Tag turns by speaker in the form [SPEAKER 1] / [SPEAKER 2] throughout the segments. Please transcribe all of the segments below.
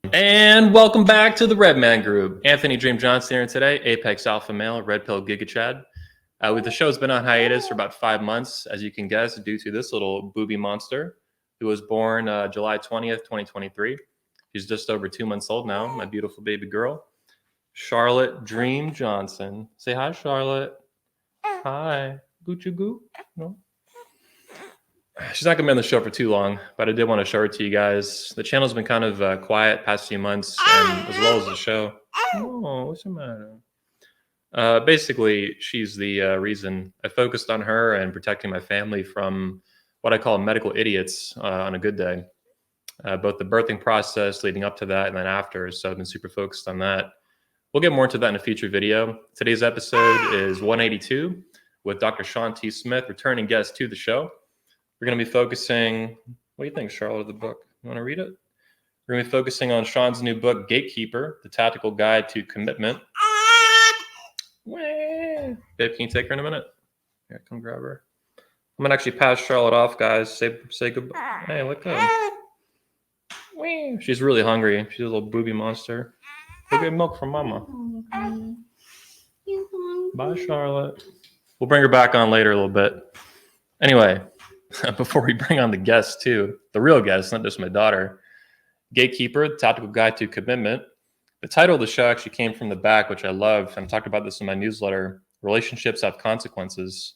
[SPEAKER 1] And welcome back to the Red Man Group. Anthony Dream Johnson here today, Apex Alpha Male, Red Pill Giga Chad. The show's been on hiatus for about 5 months, as you can guess, due to this little booby monster who was born July 20th, 2023. She's just over 2 months old now, my beautiful baby girl, Charlotte Dream Johnson. Say hi, Charlotte. Hi. Gucci goo. No. She's not going to be on the show for too long, but I did want to show her to you guys. The channel's been kind of quiet past few months, and as well as the show. Oh, what's the matter? Basically, she's the reason I focused on her and protecting my family from what I call medical idiots on a good day. Both the birthing process leading up to that and then after, so I've been super focused on that. We'll get more into that in a future video. Today's episode is 182 with Dr. Shawn T. Smith, returning guest to the show. We're going to be focusing, what do you think, Charlotte, of the book? You want to read it? We're going to be focusing on Shawn's new book, Gatekeeper, The Tactical Guide to Commitment. Babe, can you take her in a minute? Here, come grab her. I'm going to actually pass Charlotte off, guys. Say goodbye. Hey, look at her. She's really hungry. She's a little booby monster. Go get milk from Mama. Bye, Charlotte. We'll bring her back on later a little bit. Anyway, before we bring on the guest too, the real guest, not just my daughter, Gatekeeper, Tactical Guide to Commitment. The title of the show actually came from the back, which I love, and I talked about this in my newsletter, Relationships Have Consequences.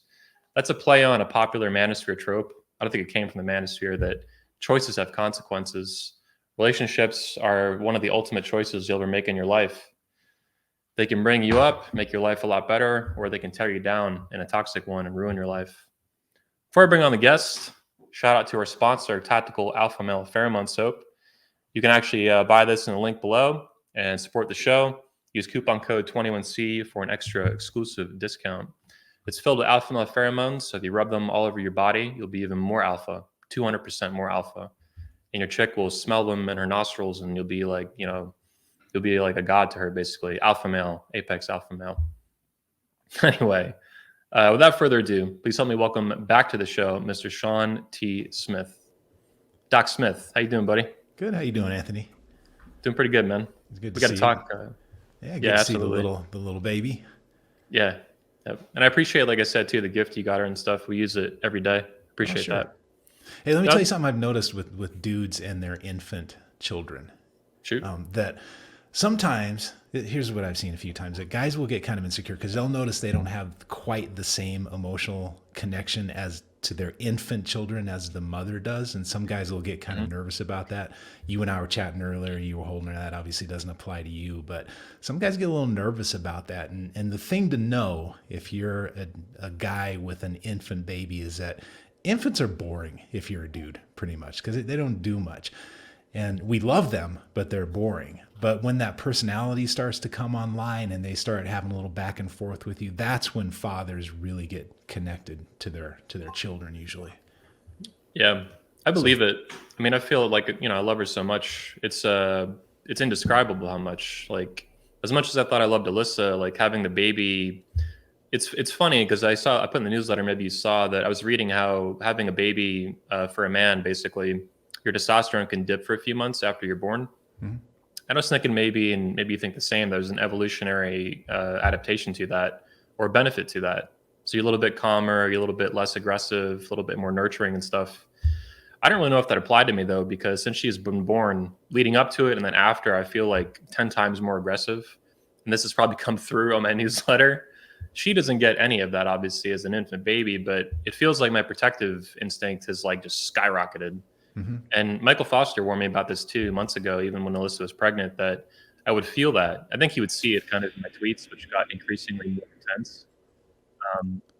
[SPEAKER 1] That's a play on a popular Manosphere trope. I don't think it came from the Manosphere, that choices have consequences. Relationships are one of the ultimate choices you'll ever make in your life. They can bring you up, make your life a lot better, or they can tear you down in a toxic one and ruin your life. Before I bring on the guest, shout out to our sponsor, Tactical Alpha Male Pheromone Soap. You can actually buy this in the link below and support the show. Use coupon code 21C for an extra exclusive discount. It's filled with alpha male pheromones, so if you rub them all over your body, you'll be even more alpha, 200% more alpha. And your chick will smell them in her nostrils, and you'll be like, you'll be like a god to her, basically. Alpha male, apex alpha male. Anyway. Without further ado, please help me welcome back to the show, Mr. Shawn T. Smith. Doc Smith, how you doing, buddy?
[SPEAKER 2] Good. How you doing, Anthony?
[SPEAKER 1] Doing pretty good, man.
[SPEAKER 2] It's good
[SPEAKER 1] we
[SPEAKER 2] to
[SPEAKER 1] got to
[SPEAKER 2] see
[SPEAKER 1] talk.
[SPEAKER 2] Yeah, good to see the little baby.
[SPEAKER 1] Yeah. Yep. And I appreciate, like I said, too, the gift you got her and stuff. We use it every day. Appreciate that.
[SPEAKER 2] Hey, let me tell you something I've noticed with dudes and their infant children.
[SPEAKER 1] Shoot.
[SPEAKER 2] That sometimes, here's what I've seen a few times, that guys will get kind of insecure because they'll notice they don't have quite the same emotional connection as to their infant children as the mother does. And some guys will get kind of nervous about that. You and I were chatting earlier, you were holding her. That obviously doesn't apply to you, but some guys get a little nervous about that. And the thing to know, if you're a guy with an infant baby, is that infants are boring if you're a dude, pretty much, because they don't do much. And we love them, but they're boring. But when that personality starts to come online and they start having a little back and forth with you, that's when fathers really get connected to their children usually.
[SPEAKER 1] Yeah, I believe it. I mean, I feel like, I love her so much. It's indescribable how much, like, as much as I thought I loved Alyssa, like having the baby, it's funny because I put in the newsletter, maybe you saw that I was reading how having a baby for a man, basically, your testosterone can dip for a few months after you're born. Mm-hmm. I was thinking maybe you think the same, there's an evolutionary adaptation to that or benefit to that. So you're a little bit calmer, you're a little bit less aggressive, a little bit more nurturing and stuff. I don't really know if that applied to me though, because since she's been born, leading up to it and then after, I feel like 10 times more aggressive. And this has probably come through on my newsletter. She doesn't get any of that, obviously, as an infant baby, but it feels like my protective instinct has like just skyrocketed. Mm-hmm. And Michael Foster warned me about this 2 months ago, even when Alyssa was pregnant, that I would feel that. I think he would see it kind of in my tweets, which got increasingly more intense,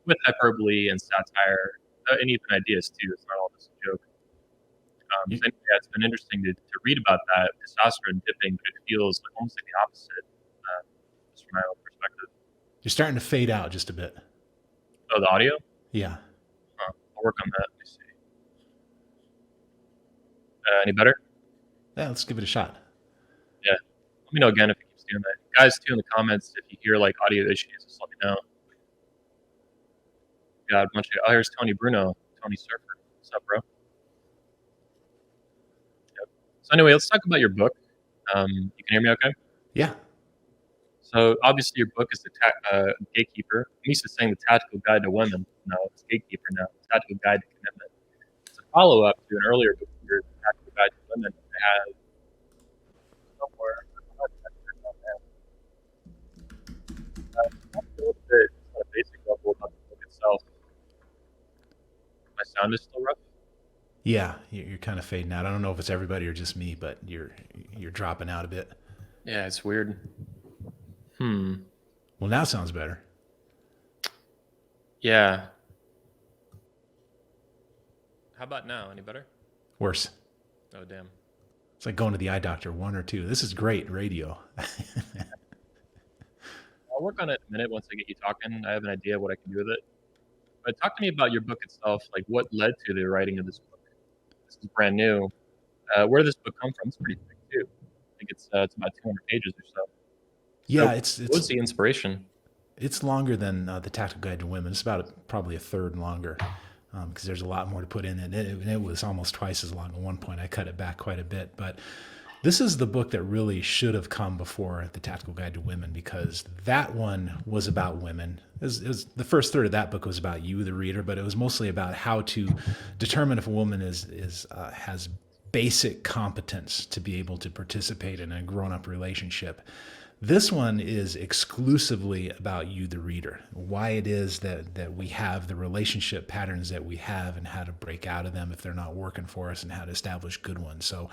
[SPEAKER 1] with hyperbole and satire, and even ideas too. It's not all just a joke. And yeah, it's been interesting to read about that testosterone dipping, but it feels like almost like the opposite, just from my own perspective.
[SPEAKER 2] You're starting to fade out just a bit.
[SPEAKER 1] Oh, the audio?
[SPEAKER 2] Yeah.
[SPEAKER 1] I'll work on that. Let me see. Any better?
[SPEAKER 2] Yeah, let's give it a shot.
[SPEAKER 1] Yeah. Let me know again if it keeps doing that. Guys, too, in the comments, if you hear like audio issues, just let me know. Got a bunch of, here's Tony Bruno, Tony Surfer. What's up, bro? Yep. So anyway, let's talk about your book. You can hear me okay?
[SPEAKER 2] Yeah.
[SPEAKER 1] So obviously your book is Gatekeeper. I'm used to saying the Tactical Guide to Women. No, it's Gatekeeper now. Tactical Guide to Commitment. It's a follow-up to an earlier book of yours, Tactical Guide to Women. That has somewhere. Talk a little bit on a basic level about the book itself. My sound is still rough.
[SPEAKER 2] Yeah, you're kind of fading out. I don't know if it's everybody or just me, but you're dropping out a bit.
[SPEAKER 1] Yeah, it's weird.
[SPEAKER 2] Well, now sounds better.
[SPEAKER 1] Yeah. How about now? Any better?
[SPEAKER 2] Worse.
[SPEAKER 1] Oh, damn.
[SPEAKER 2] It's like going to the eye doctor, one or two. This is great radio.
[SPEAKER 1] I'll work on it in a minute once I get you talking. I have an idea of what I can do with it. But talk to me about your book itself. Like, what led to the writing of this book? This is brand new. Where did this book come from? It's pretty thick too. I think it's about 200 pages or so. So,
[SPEAKER 2] Yeah,
[SPEAKER 1] what was the inspiration?
[SPEAKER 2] it's longer than the Tactical Guide to Women. It's about probably a third longer because there's a lot more to put in it. And it was almost twice as long at one point. I cut it back quite a bit, but this is the book that really should have come before the Tactical Guide to Women because that one was about women. The first third of that book was about you, the reader, but it was mostly about how to determine if a woman has basic competence to be able to participate in a grown-up relationship. This one is exclusively about you, the reader, why it is that we have the relationship patterns that we have and how to break out of them if they're not working for us and how to establish good ones. So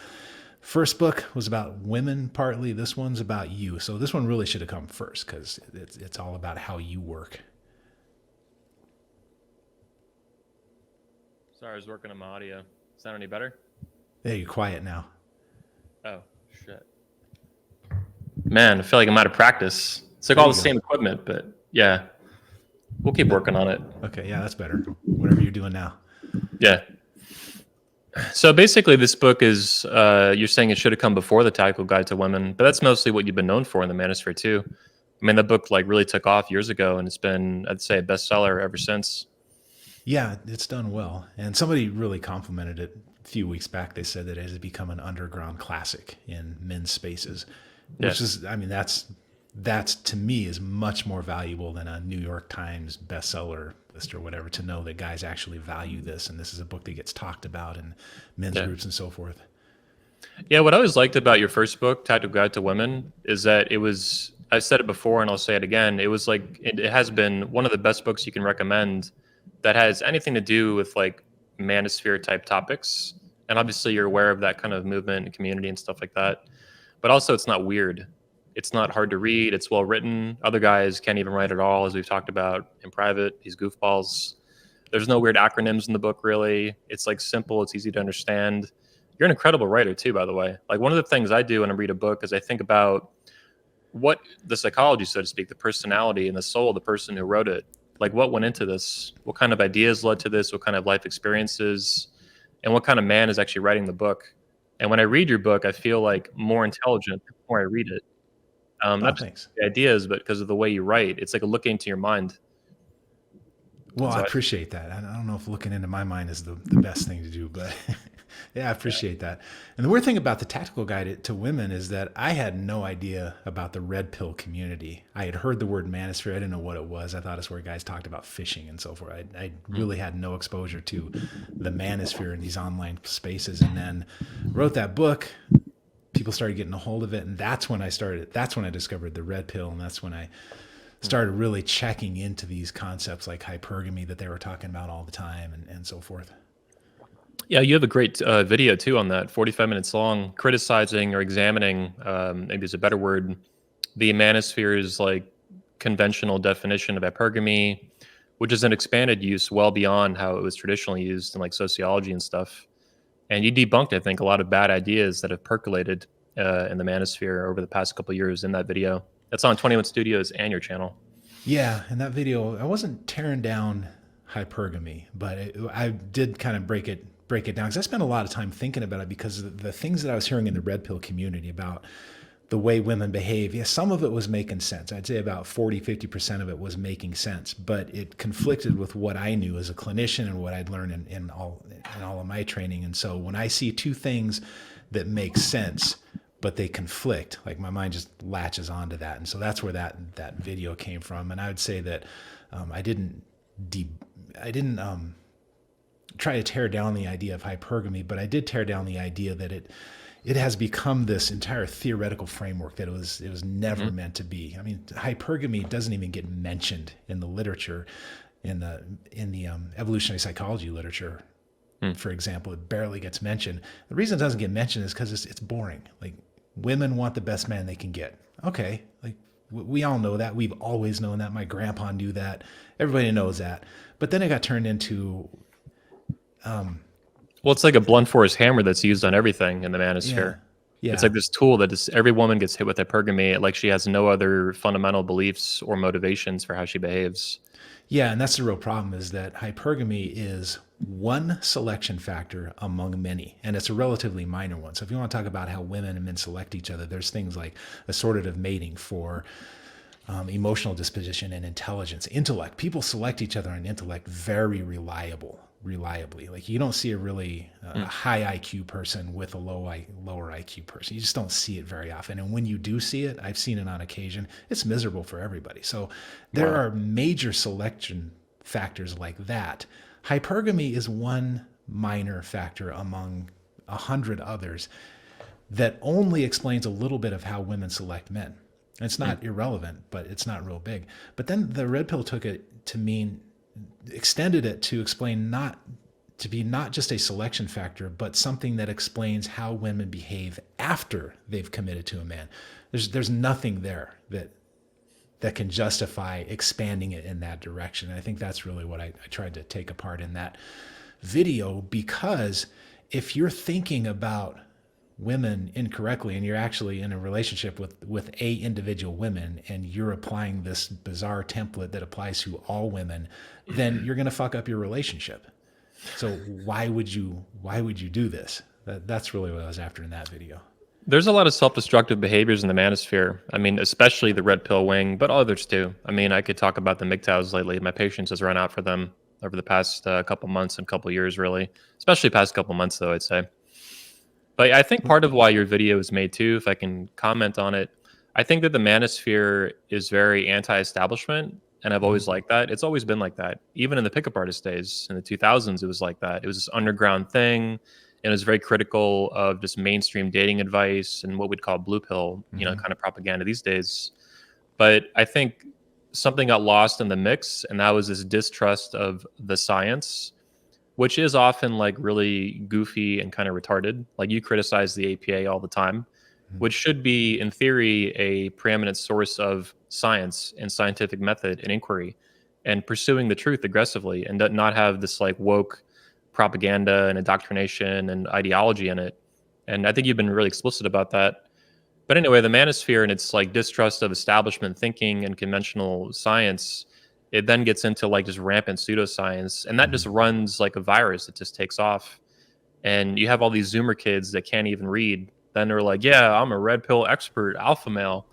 [SPEAKER 2] first book was about women partly. This one's about you. So this one really should have come first because it's all about how you work.
[SPEAKER 1] Sorry, I was working on my audio. Sound any better?
[SPEAKER 2] Yeah, you're quiet now.
[SPEAKER 1] Oh, shit. Man, I feel like I'm out of practice. It's like all the same equipment, but yeah, we'll keep working on it.
[SPEAKER 2] Okay, yeah, that's better. Whatever you're doing now.
[SPEAKER 1] Yeah. So basically, this book is you're saying it should have come before the Tactical Guide to Women, but that's mostly what you've been known for in the Manosphere too. I mean, that book like really took off years ago, and it's been, I'd say, a bestseller ever since.
[SPEAKER 2] Yeah, it's done well. And somebody really complimented it a few weeks back. They said that it has become an underground classic in men's spaces, which is, I mean, that's to me is much more valuable than a New York Times bestseller list or whatever, to know that guys actually value this. And this is a book that gets talked about in men's groups and so forth.
[SPEAKER 1] Yeah, what I always liked about your first book, Tactical Guide to Women, is that it was, I said it before and I'll say it again, it was like, it has been one of the best books you can recommend that has anything to do with like manosphere type topics. And obviously you're aware of that kind of movement and community and stuff like that. But also it's not weird. It's not hard to read. It's well written. Other guys can't even write at all, as we've talked about in private, these goofballs. There's no weird acronyms in the book, really. It's like simple. It's easy to understand. You're an incredible writer too, by the way. Like one of the things I do when I read a book is I think about what the psychology, so to speak, the personality and the soul of the person who wrote it. Like what went into this? What kind of ideas led to this? What kind of life experiences? And what kind of man is actually writing the book? And when I read your book, I feel like more intelligent the more I read it. Not just the ideas, but because of the way you write. It's like a look into your mind.
[SPEAKER 2] Well, I appreciate that. I don't know if looking into my mind is the best thing to do, but yeah, I appreciate that. And the weird thing about the Tactical Guide to Women is that I had no idea about the red pill community. I had heard the word manosphere. I didn't know what it was. I thought it's where guys talked about fishing and so forth. I really had no exposure to the manosphere in these online spaces. And then wrote that book. People started getting a hold of it. And that's when I discovered the red pill. And that's when I started really checking into these concepts like hypergamy that they were talking about all the time and so forth.
[SPEAKER 1] Yeah, you have a great video too on that, 45 minutes long, criticizing or examining, maybe is a better word, the manosphere's like conventional definition of hypergamy, which is an expanded use well beyond how it was traditionally used in like sociology and stuff. And you debunked, I think, a lot of bad ideas that have percolated in the manosphere over the past couple of years in that video. That's on 21 Studios and your channel.
[SPEAKER 2] Yeah, in that video, I wasn't tearing down hypergamy, but I did kind of break it down because I spent a lot of time thinking about it because of the things that I was hearing in the red pill community about the way women behave. Yeah, some of it was making sense. I'd say about 40-50% of it was making sense, but it conflicted with what I knew as a clinician and what I'd learned in all of my training. And so when I see two things that make sense, but they conflict. Like my mind just latches onto that, and so that's where that video came from. And I would say that I didn't try to tear down the idea of hypergamy, but I did tear down the idea that it has become this entire theoretical framework that it was never meant to be. I mean, hypergamy doesn't even get mentioned in the literature, in the evolutionary psychology literature. For example, it barely gets mentioned. The reason it doesn't get mentioned is because it's boring. Like, women want the best man they can get. Okay, like we all know that. We've always known that. My grandpa knew that. Everybody knows that. But then it got turned into
[SPEAKER 1] well, it's like a blunt force hammer that's used on everything in the manosphere.
[SPEAKER 2] Yeah.
[SPEAKER 1] It's like this tool that is, every woman gets hit with hypergamy, like she has no other fundamental beliefs or motivations for how she behaves.
[SPEAKER 2] Yeah, and that's the real problem, is that hypergamy is one selection factor among many, and it's a relatively minor one. So if you want to talk about how women and men select each other, there's things like assortative mating for emotional disposition and intelligence. Intellect, people select each other on intellect very reliably. Like, you don't see a really high IQ person with a lower IQ person. You just don't see it very often. And when you do see it, I've seen it on occasion, it's miserable for everybody. So there are major selection factors like that. Hypergamy is one minor factor among 100 others that only explains a little bit of how women select men. And it's not irrelevant, but it's not real big. But then the red pill took it to mean, extended it to explain not just a selection factor, but something that explains how women behave after they've committed to a man. There's nothing there that can justify expanding it in that direction. And I think that's really what I tried to take apart in that video, because if you're thinking about women incorrectly and you're actually in a relationship with a individual women, and you're applying this bizarre template that applies to all women, then you're going to fuck up your relationship. So why would you do this? That's really what I was after in that video.
[SPEAKER 1] There's a lot of self-destructive behaviors in the manosphere. I mean, especially the red pill wing, but others too. I mean, I could talk about the MGTOWs lately. My patience has run out for them over the past couple months and couple years, really. Especially past couple months, though, I'd say. But I think part of why your video is made too, if I can comment on it, I think that the manosphere is very anti-establishment, and I've always liked that. It's always been like that. Even in the pickup artist days in the 2000s, it was like that. It was this underground thing. And it was very critical of just mainstream dating advice and what we'd call blue pill, kind of propaganda these days. But I think something got lost in the mix, and that was this distrust of the science, which is often like really goofy and kind of retarded. Like, you criticize the APA all the time, which should be, in theory, a preeminent source of science and scientific method and inquiry and pursuing the truth aggressively, and not have this like woke propaganda and indoctrination and ideology in it. And I think you've been really explicit about that. But anyway, the manosphere and its like distrust of establishment thinking and conventional science, it then gets into like just rampant pseudoscience, and that just runs like a virus. It just takes off. And you have all these Zoomer kids that can't even read. Then they're like, yeah, I'm a red pill expert, alpha male,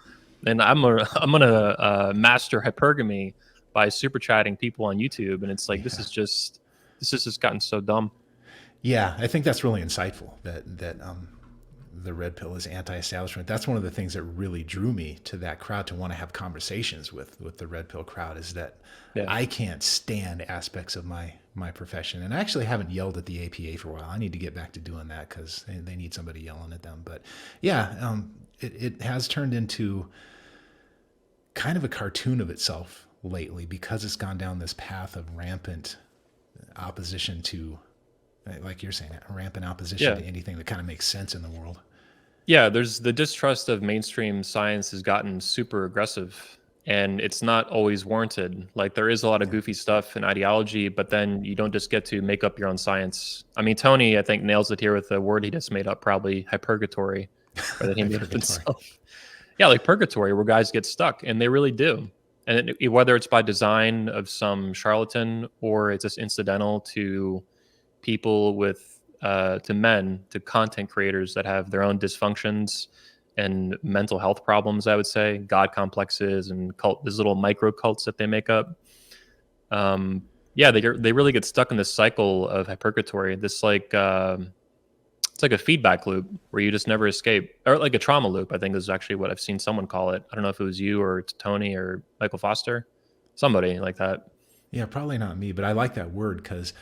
[SPEAKER 1] and I'm gonna master hypergamy by super chatting people on YouTube. And it's like, this has just gotten so dumb.
[SPEAKER 2] Yeah, I think that's really insightful that the red pill is anti-establishment. That's one of the things that really drew me to that crowd, to want to have conversations with the red pill crowd, is that I can't stand aspects of my profession. And I actually haven't yelled at the APA for a while. I need to get back to doing that, because they need somebody yelling at them. But yeah, it has turned into kind of a cartoon of itself lately, because it's gone down this path of rampant opposition to, like you're saying, rampant opposition to anything that kind of makes sense in the world.
[SPEAKER 1] Yeah, there's the distrust of mainstream science has gotten super aggressive, and it's not always warranted. Like, there is a lot of goofy stuff and ideology, but then you don't just get to make up your own science. I mean, Tony, I think, nails it here with the word he just made up, probably hypergatory, or that he made up himself. Yeah, like purgatory, where guys get stuck, and they really do. And whether it's by design of some charlatan, or it's just incidental to people to men, to content creators that have their own dysfunctions and mental health problems, I would say, God complexes and these little micro cults that they make up. They really get stuck in this cycle of hypergatory, this like it's like a feedback loop where you just never escape, or like a trauma loop. I think is actually what I've seen someone call it. I don't know if it was you or it's Tony or Michael Foster, somebody like that.
[SPEAKER 2] Yeah, probably not me, but I like that word because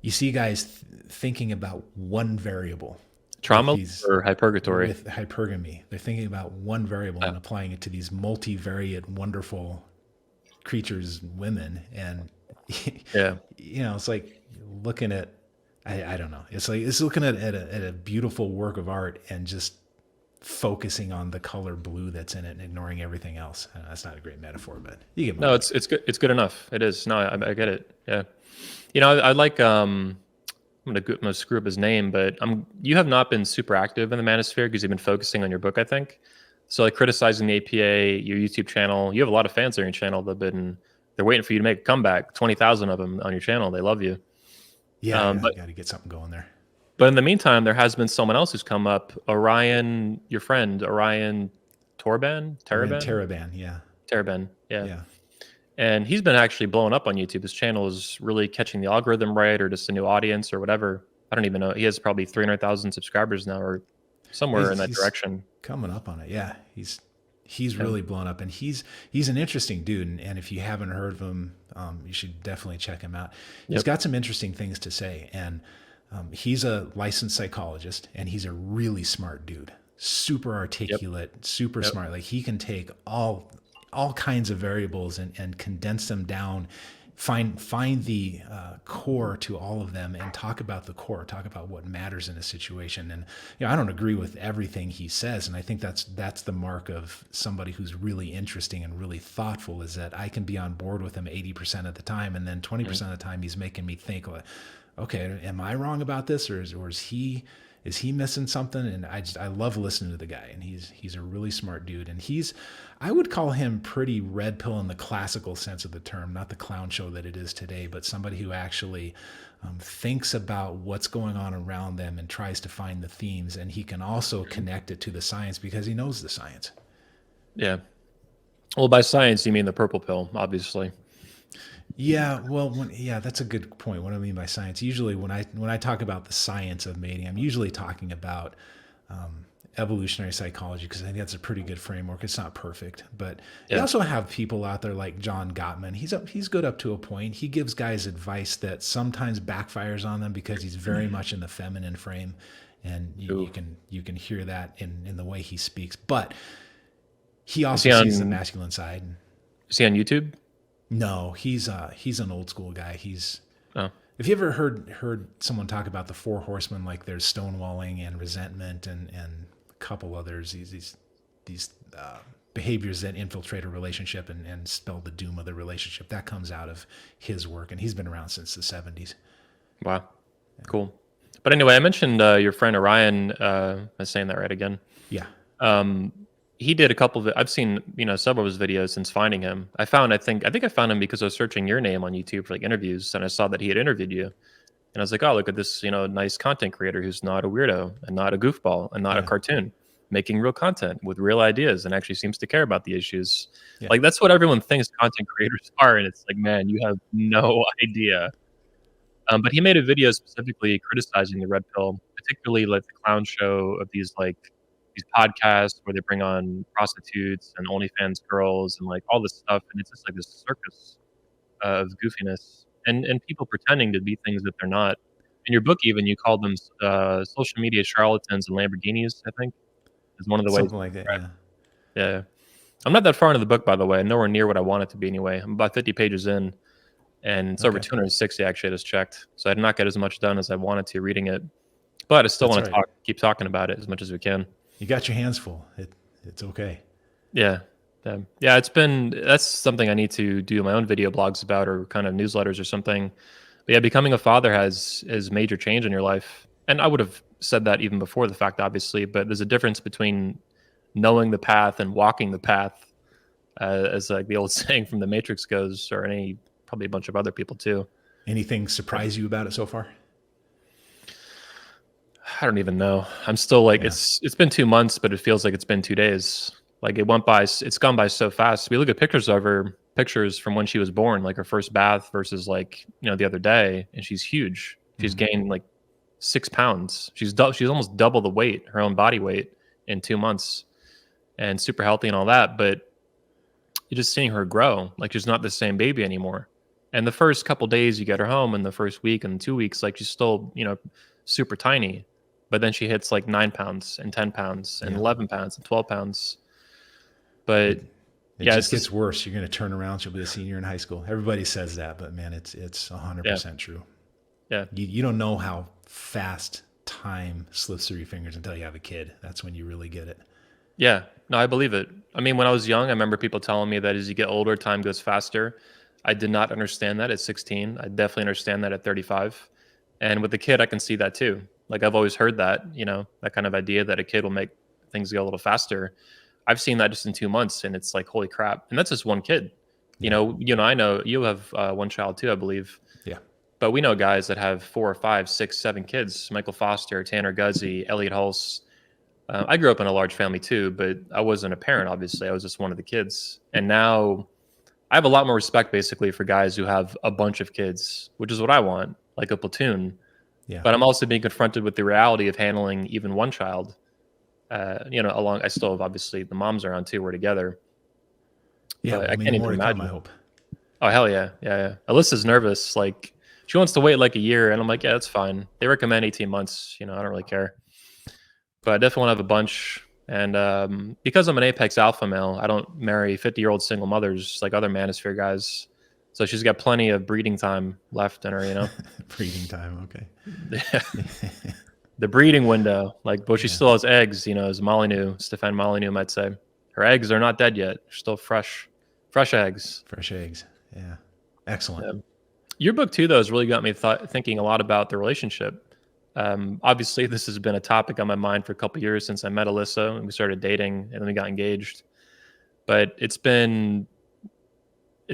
[SPEAKER 2] you see guys thinking about one variable with
[SPEAKER 1] Trauma loop
[SPEAKER 2] these
[SPEAKER 1] or hypergatory.
[SPEAKER 2] with hypergamy. They're thinking about one variable
[SPEAKER 1] Yeah.
[SPEAKER 2] and applying it to these multivariate, wonderful creatures, women, and
[SPEAKER 1] Yeah.
[SPEAKER 2] it's like looking at I don't know. It's like it's looking at a beautiful work of art and just focusing on the color blue that's in it and ignoring everything else. That's not a great metaphor, but you get my
[SPEAKER 1] No,
[SPEAKER 2] point.
[SPEAKER 1] it's good. It's good enough. It is. No, I get it. Yeah. I like I'm gonna screw up his name, but you have not been super active in the Manosphere because you've been focusing on your book, I think. So like criticizing the APA, your YouTube channel, you have a lot of fans on your channel. They're waiting for you to make a comeback. 20,000 of them on your channel. They love you.
[SPEAKER 2] Yeah, I
[SPEAKER 1] But
[SPEAKER 2] got to get something going there.
[SPEAKER 1] in the meantime, there has been someone else who's come up. Orion, your friend Orion Torban, Teraban,
[SPEAKER 2] Teraban, yeah.
[SPEAKER 1] Teraban, yeah.
[SPEAKER 2] Yeah.
[SPEAKER 1] And he's been actually blowing up on YouTube. His channel is really catching the algorithm right, or just a new audience, or whatever. I don't even know. He has probably 300,000 subscribers now, or somewhere in that
[SPEAKER 2] He's
[SPEAKER 1] direction.
[SPEAKER 2] coming up on it. Yeah. He's really blown up, and he's an interesting dude. And if you haven't heard of him, you should definitely check him out. He's got some interesting things to say, and he's a licensed psychologist, and he's a really smart dude. Super articulate, super smart. Like he can take all kinds of variables and condense them down, find the core to all of them, and talk about the core, talk about what matters in a situation. And I don't agree with everything he says, and I think that's the mark of somebody who's really interesting and really thoughtful, is that I can be on board with him 80% of the time, and then 20% of the time he's making me think, like, okay, am I wrong about this, or is he missing something? And I love listening to the guy, and he's a really smart dude, and I would call him pretty red pill in the classical sense of the term, not the clown show that it is today, but somebody who actually thinks about what's going on around them and tries to find the themes, and he can also connect it to the science because he knows the science.
[SPEAKER 1] Yeah. Well, by science you mean the purple pill, obviously.
[SPEAKER 2] Yeah, well, that's a good point. What do I mean by science? Usually, when I talk about the science of mating, I'm usually talking about evolutionary psychology, because I think that's a pretty good framework. It's not perfect, but you also have people out there like John Gottman. He's good up to a point. He gives guys advice that sometimes backfires on them because he's very much in the feminine frame, and you can hear that in the way he speaks. But he also sees the masculine side.
[SPEAKER 1] Is he on YouTube?
[SPEAKER 2] No, he's an old school guy.
[SPEAKER 1] Oh.
[SPEAKER 2] If you ever heard someone talk about the four horsemen, like there's stonewalling and resentment and a couple others, these behaviors that infiltrate a relationship and spell the doom of the relationship, that comes out of his work, and he's been around since the 70s.
[SPEAKER 1] Wow. Cool. But anyway, I mentioned your friend Orion. I'm saying that right again.
[SPEAKER 2] Yeah.
[SPEAKER 1] He did a couple of, I've seen, several of his videos since finding him. I think I found him because I was searching your name on YouTube for like interviews, and I saw that he had interviewed you. And I was like, oh, look at this, nice content creator who's not a weirdo and not a goofball and not a cartoon, making real content with real ideas and actually seems to care about the issues. Yeah. Like that's what everyone thinks content creators are. And it's like, man, you have no idea. But he made a video specifically criticizing the red pill, particularly like the clown show of these podcasts where they bring on prostitutes and OnlyFans girls and like all this stuff, and it's just like this circus of goofiness and people pretending to be things that they're not. In your book, even you called them social media charlatans and Lamborghinis. I think is one of the ways.
[SPEAKER 2] Something like that. Right?
[SPEAKER 1] Yeah. I'm not that far into the book, by the way. Nowhere near what I want it to be anyway. I'm about 50 pages in, and it's over 260 actually. I just checked, so I did not get as much done as I wanted to reading it, but I still want to keep talking about it as much as we can.
[SPEAKER 2] You got your hands full. It's okay.
[SPEAKER 1] Yeah. That's something I need to do my own video blogs about, or kind of newsletters or something. But yeah, becoming a father has major change in your life. And I would have said that even before the fact, obviously, but there's a difference between knowing the path and walking the path, as like the old saying from The Matrix goes, or probably a bunch of other people too. Anything surprise you about it so far? I don't even know. I'm still like, it's been 2 months, but it feels like it's been 2 days. Like it's gone by so fast. We look at pictures of her, pictures from when she was born, like her first bath versus like, the other day, and she's huge. She's gained like 6 pounds. She's almost double the weight, her own body weight, in 2 months, and super healthy and all that. But you're just seeing her grow. Like, she's not the same baby anymore. And the first couple days you get her home, and the first week and 2 weeks, like, she's still, super tiny. But then she hits like 9 pounds and 10 pounds and 11 pounds and 12 pounds. But
[SPEAKER 2] it just gets worse. You're going to turn around, she'll be a senior in high school. Everybody says that, but man, it's 100% true.
[SPEAKER 1] Yeah.
[SPEAKER 2] You don't know how fast time slips through your fingers until you have a kid. That's when you really get it.
[SPEAKER 1] Yeah. No, I believe it. I mean, when I was young, I remember people telling me that as you get older, time goes faster. I did not understand that at 16. I definitely understand that at 35. And with the kid, I can see that too. Like, I've always heard that, that kind of idea that a kid will make things go a little faster. I've seen that just in 2 months, and it's like, holy crap. And that's just one kid. I know you have one child too, I believe.
[SPEAKER 2] Yeah.
[SPEAKER 1] But we know guys that have 4 or 5, 6, 7 kids. Michael Foster, Tanner Guzzi, Elliot Hulse. I grew up in a large family too, but I wasn't a parent, obviously. I was just one of the kids. And now I have a lot more respect, basically, for guys who have a bunch of kids, which is what I want, like a platoon.
[SPEAKER 2] Yeah.
[SPEAKER 1] But I'm also being confronted with the reality of handling even one child. I still have, obviously, the moms around too. We're together.
[SPEAKER 2] Yeah,
[SPEAKER 1] I can't even imagine.
[SPEAKER 2] I hope.
[SPEAKER 1] Oh, hell yeah. Yeah. Alyssa's nervous. Like, she wants to wait like a year, and I'm like, yeah, that's fine. They recommend 18 months. I don't really care. But I definitely want to have a bunch. And because I'm an apex alpha male, I don't marry 50-year-old single mothers like other Manosphere guys. So she's got plenty of breeding time left in her,
[SPEAKER 2] Breeding time, okay.
[SPEAKER 1] The breeding window. But she still has eggs, as Stefan Molyneux might say. Her eggs are not dead yet. They're still fresh eggs.
[SPEAKER 2] Fresh eggs, yeah. Excellent.
[SPEAKER 1] Yeah. Your book, too, though, has really got me thinking a lot about the relationship. Obviously, this has been a topic on my mind for a couple of years since I met Alyssa and we started dating and then we got engaged. But it's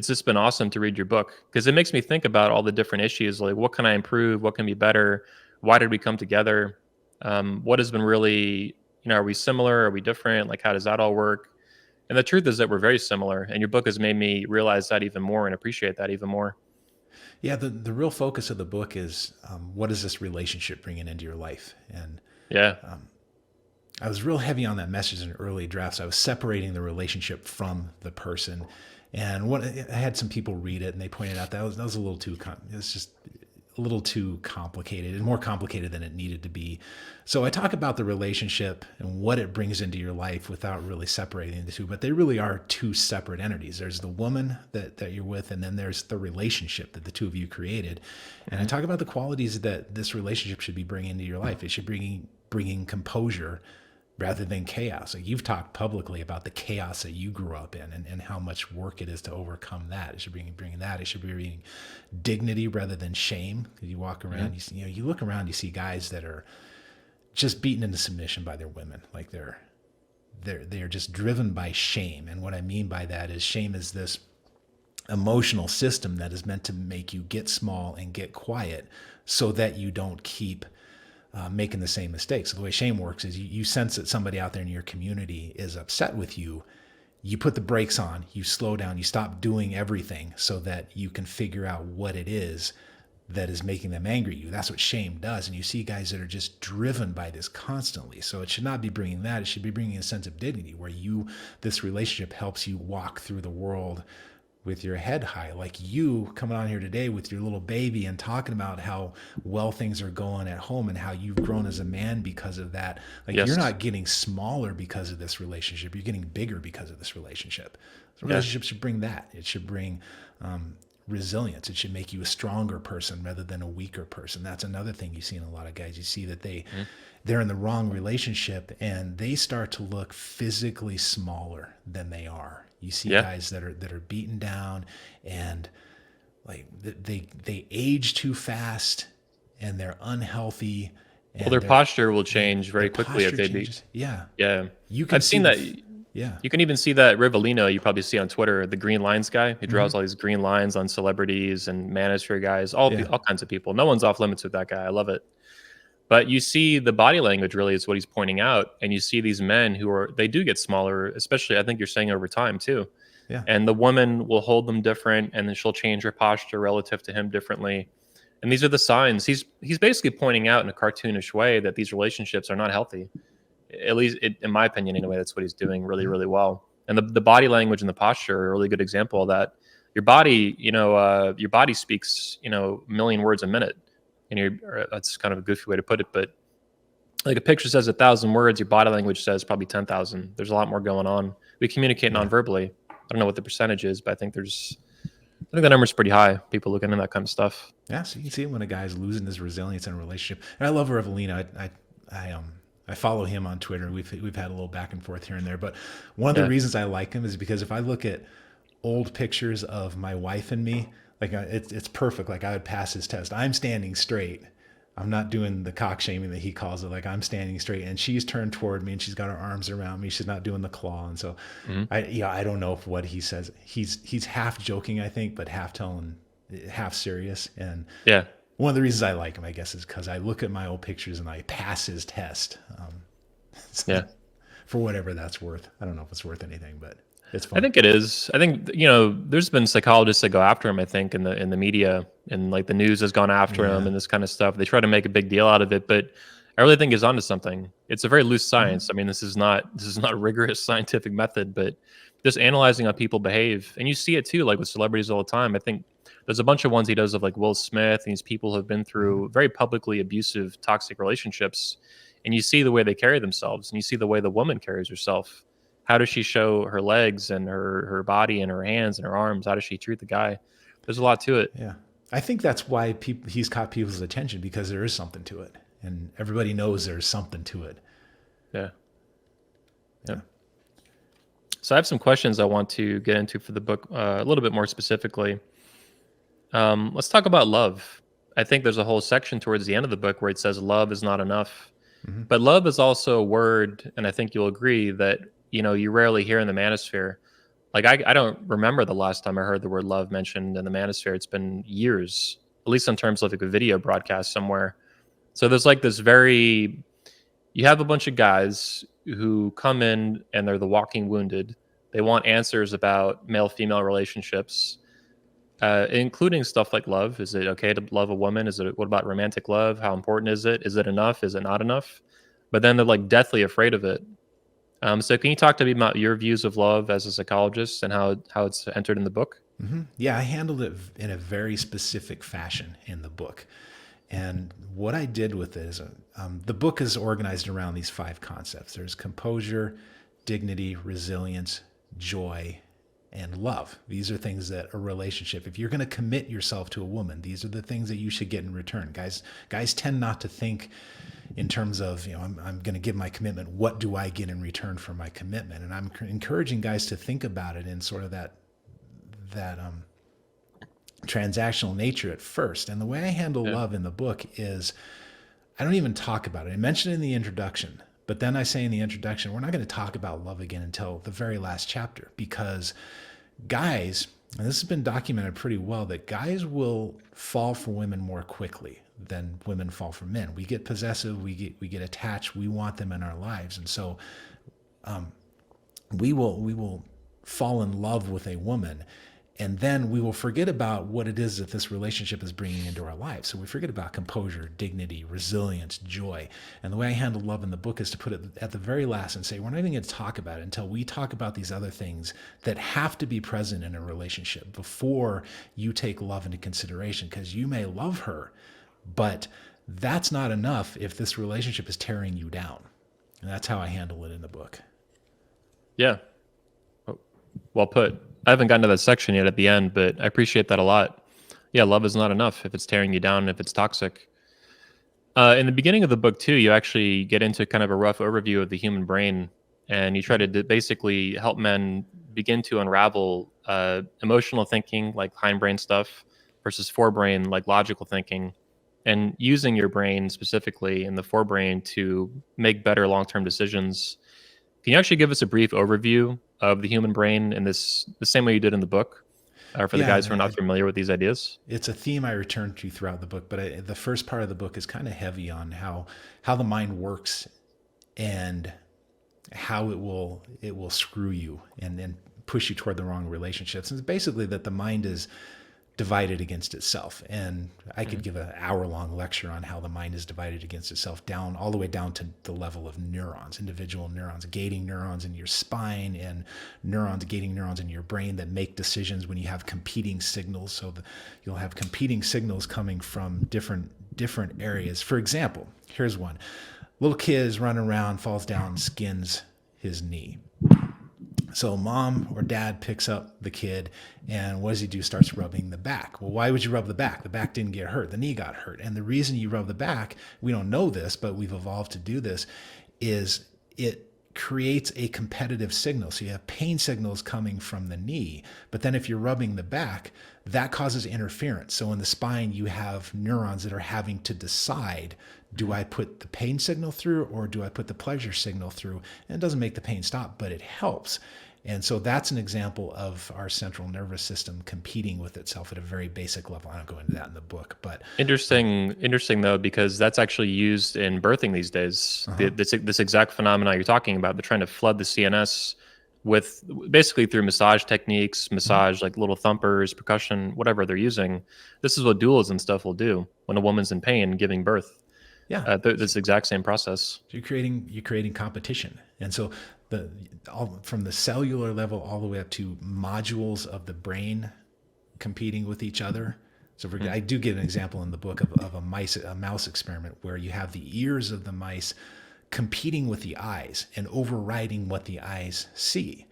[SPEAKER 1] just been awesome to read your book because it makes me think about all the different issues. Like, what can I improve? What can be better? Why did we come together? What has been really, are we similar? Are we different? Like, how does that all work? And the truth is that we're very similar. And your book has made me realize that even more and appreciate that even more.
[SPEAKER 2] Yeah, the real focus of the book is what is this relationship bringing into your life? And I was real heavy on that message in early drafts. I was separating the relationship from the person. And I had some people read it, and they pointed out that was a little too it's just a little too complicated and more complicated than it needed to be. So I talk about the relationship and what it brings into your life without really separating the two, but they really are two separate entities. There's the woman that you're with, and then there's the relationship that the two of you created. And I talk about the qualities that this relationship should be bringing into your life. It should bringing composure rather than chaos. Like, you've talked publicly about the chaos that you grew up in and how much work it is to overcome that. It should be bringing that. It should be bringing dignity rather than shame. Because you walk around, you look around, you see guys that are just beaten into submission by their women. Like, they're just driven by shame. And what I mean by that is shame is this emotional system that is meant to make you get small and get quiet so that you don't keep making the same mistakes. So the way shame works is you sense that somebody out there in your community is upset with you. You put the brakes on, you slow down, you stop doing everything so that you can figure out what it is that is making them angry at you. That's what shame does. And you see guys that are just driven by this constantly. So it should not be bringing that. It should be bringing a sense of dignity where this relationship helps you walk through the world with your head high, like you coming on here today with your little baby and talking about how well things are going at home and how you've grown as a man because of that. Like, You're not getting smaller because of this relationship. You're getting bigger because of this relationship. So relationship should bring that. It should bring resilience. It should make you a stronger person rather than a weaker person. That's another thing you see in a lot of guys. You see that they're in the wrong relationship and they start to look physically smaller than they are. You see guys that are beaten down and like they age too fast and they're unhealthy. And
[SPEAKER 1] their posture will change very quickly if they be.
[SPEAKER 2] Yeah.
[SPEAKER 1] I've seen that.
[SPEAKER 2] Yeah.
[SPEAKER 1] You can even see that Rivellino, you probably see on Twitter, the green lines guy. He draws all these green lines on celebrities and Manosphere guys, all kinds of people. No one's off limits with that guy. I love it. But you see the body language really is what he's pointing out. And you see these men they do get smaller, especially I think you're saying over time too.
[SPEAKER 2] Yeah.
[SPEAKER 1] And the woman will hold them different and then she'll change her posture relative to him differently. And these are the signs. He's basically pointing out in a cartoonish way that these relationships are not healthy. At least in my opinion, anyway, that's what he's doing really, really well. And the body language and the posture are a really good example of that. Your body, your body speaks, a million words a minute. And that's kind of a goofy way to put it, but like a picture says 1,000 words, your body language says probably 10,000. There's a lot more going on. We communicate non-verbally. I don't know what the percentage is, but I think the number's pretty high. People looking into that kind of stuff.
[SPEAKER 2] Yeah, so you can see it when a guy's losing his resilience in a relationship. And I love Revelino. I follow him on Twitter. We've had a little back and forth here and there. But one of the reasons I like him is because if I look at old pictures of my wife and me, like it's perfect. Like I would pass his test. I'm standing straight. I'm not doing the cock shaming that he calls it. Like I'm standing straight, and she's turned toward me, and she's got her arms around me. She's not doing the claw, and so I don't know if what he says. He's half joking, I think, but half serious. And one of the reasons I like him, I guess, is because I look at my old pictures and I pass his test. For whatever that's worth. I don't know if it's worth anything, but it's fun.
[SPEAKER 1] I think it is. I think there's been psychologists that go after him. I think in the media, and like the news has gone after him and this kind of stuff. They try to make a big deal out of it, but I really think he's onto something. It's a very loose science. I mean, this is not a rigorous scientific method, but just analyzing how people behave, and you see it too, like with celebrities all the time. I think there's a bunch of ones he does of like Will Smith, and these people who have been through very publicly abusive, toxic relationships, and you see the way they carry themselves, and you see the way the woman carries herself. How does she show her legs and her body and her hands and her arms? How does she treat the guy? There's a lot to it.
[SPEAKER 2] Yeah. I think that's why he's caught people's attention, because there is something to it. And everybody knows there's something to it.
[SPEAKER 1] Yeah. So I have some questions I want to get into for the book a little bit more specifically. Let's talk about love. I think there's a whole section towards the end of the book where it says love is not enough. Mm-hmm. But love is also a word, and I think you'll agree that you rarely hear in the Manosphere. Like I don't remember the last time I heard the word love mentioned in the Manosphere. It's been years, at least in terms of like a video broadcast somewhere. So there's like this you have a bunch of guys who come in and they're the walking wounded. They want answers about male-female relationships, including stuff like love. Is it okay to love a woman? What about romantic love? How important is it? Is it enough? Is it not enough? But then they're like deathly afraid of it. So can you talk to me about your views of love as a psychologist and how it's entered in the book?
[SPEAKER 2] Mm-hmm. Yeah, I handled it in a very specific fashion in the book. And what I did with it is the book is organized around these 5 concepts. There's composure, dignity, resilience, joy, and love. These are things that a relationship, if you're going to commit yourself to a woman, these are the things that you should get in return. Guys tend not to think in terms of, I'm going to give my commitment. What do I get in return for my commitment? And I'm encouraging guys to think about it in sort of that transactional nature at first. And the way I handle love in the book is I don't even talk about it. I mention it in the introduction, but then I say in the introduction, we're not going to talk about love again until the very last chapter, because guys, and this has been documented pretty well, that guys will fall for women more quickly than women fall for men. We get possessive, we get attached, we want them in our lives. And so we will fall in love with a woman, and then we will forget about what it is that this relationship is bringing into our lives. So we forget about composure, dignity, resilience, joy. And the way I handle love in the book is to put it at the very last and say, we're not even going to talk about it until we talk about these other things that have to be present in a relationship before you take love into consideration. Because you may love her, but that's not enough if this relationship is tearing you down. And that's how I handle it in the book.
[SPEAKER 1] Yeah. Well put. I haven't gotten to that section yet at the end, but I appreciate that a lot. Yeah, love is not enough if it's tearing you down, if it's toxic. In the beginning of the book, too, you actually get into kind of a rough overview of the human brain, and you try to basically help men begin to unravel emotional thinking, like hindbrain stuff, versus forebrain, like logical thinking, and using your brain specifically in the forebrain to make better long-term decisions. Can you actually give us a brief overview of the human brain in the same way you did in the book, for the guys who are not familiar with these ideas?
[SPEAKER 2] It's a theme I return to throughout the book, but the first part of the book is kind of heavy on how the mind works and how it will screw you and push you toward the wrong relationships. And it's basically that the mind is divided against itself. And I could give an hour-long lecture on how the mind is divided against itself, down all the way down to the level of neurons, individual neurons, gating neurons in your spine, and gating neurons in your brain that make decisions when you have competing signals. So you'll have competing signals coming from different areas. For example, here's one. Little kid is running around, falls down, skins his knee. So mom or dad picks up the kid, and what does he do? Starts rubbing the back. Well, why would you rub the back? The back didn't get hurt. The knee got hurt. And the reason you rub the back, we don't know this, but we've evolved to do this, is it creates a competitive signal. So you have pain signals coming from the knee, but then if you're rubbing the back, that causes interference. So in the spine, you have neurons that are having to decide, do I put the pain signal through or do I put the pleasure signal through? And it doesn't make the pain stop, but it helps. And so that's an example of our central nervous system competing with itself at a very basic level. I don't go into that in the book, but
[SPEAKER 1] interesting though, because that's actually used in birthing these days. This exact phenomenon you're talking about, they're trying to flood the CNS with basically through massage techniques, like little thumpers, percussion, whatever they're using. This is what doulas and stuff will do when a woman's in pain giving birth.
[SPEAKER 2] Yeah,
[SPEAKER 1] this exact same process.
[SPEAKER 2] So you're creating competition, and so from the cellular level all the way up to modules of the brain competing with each other. So I do give an example in the book of a mouse experiment where you have the ears of the mice competing with the eyes and overriding what the eyes see.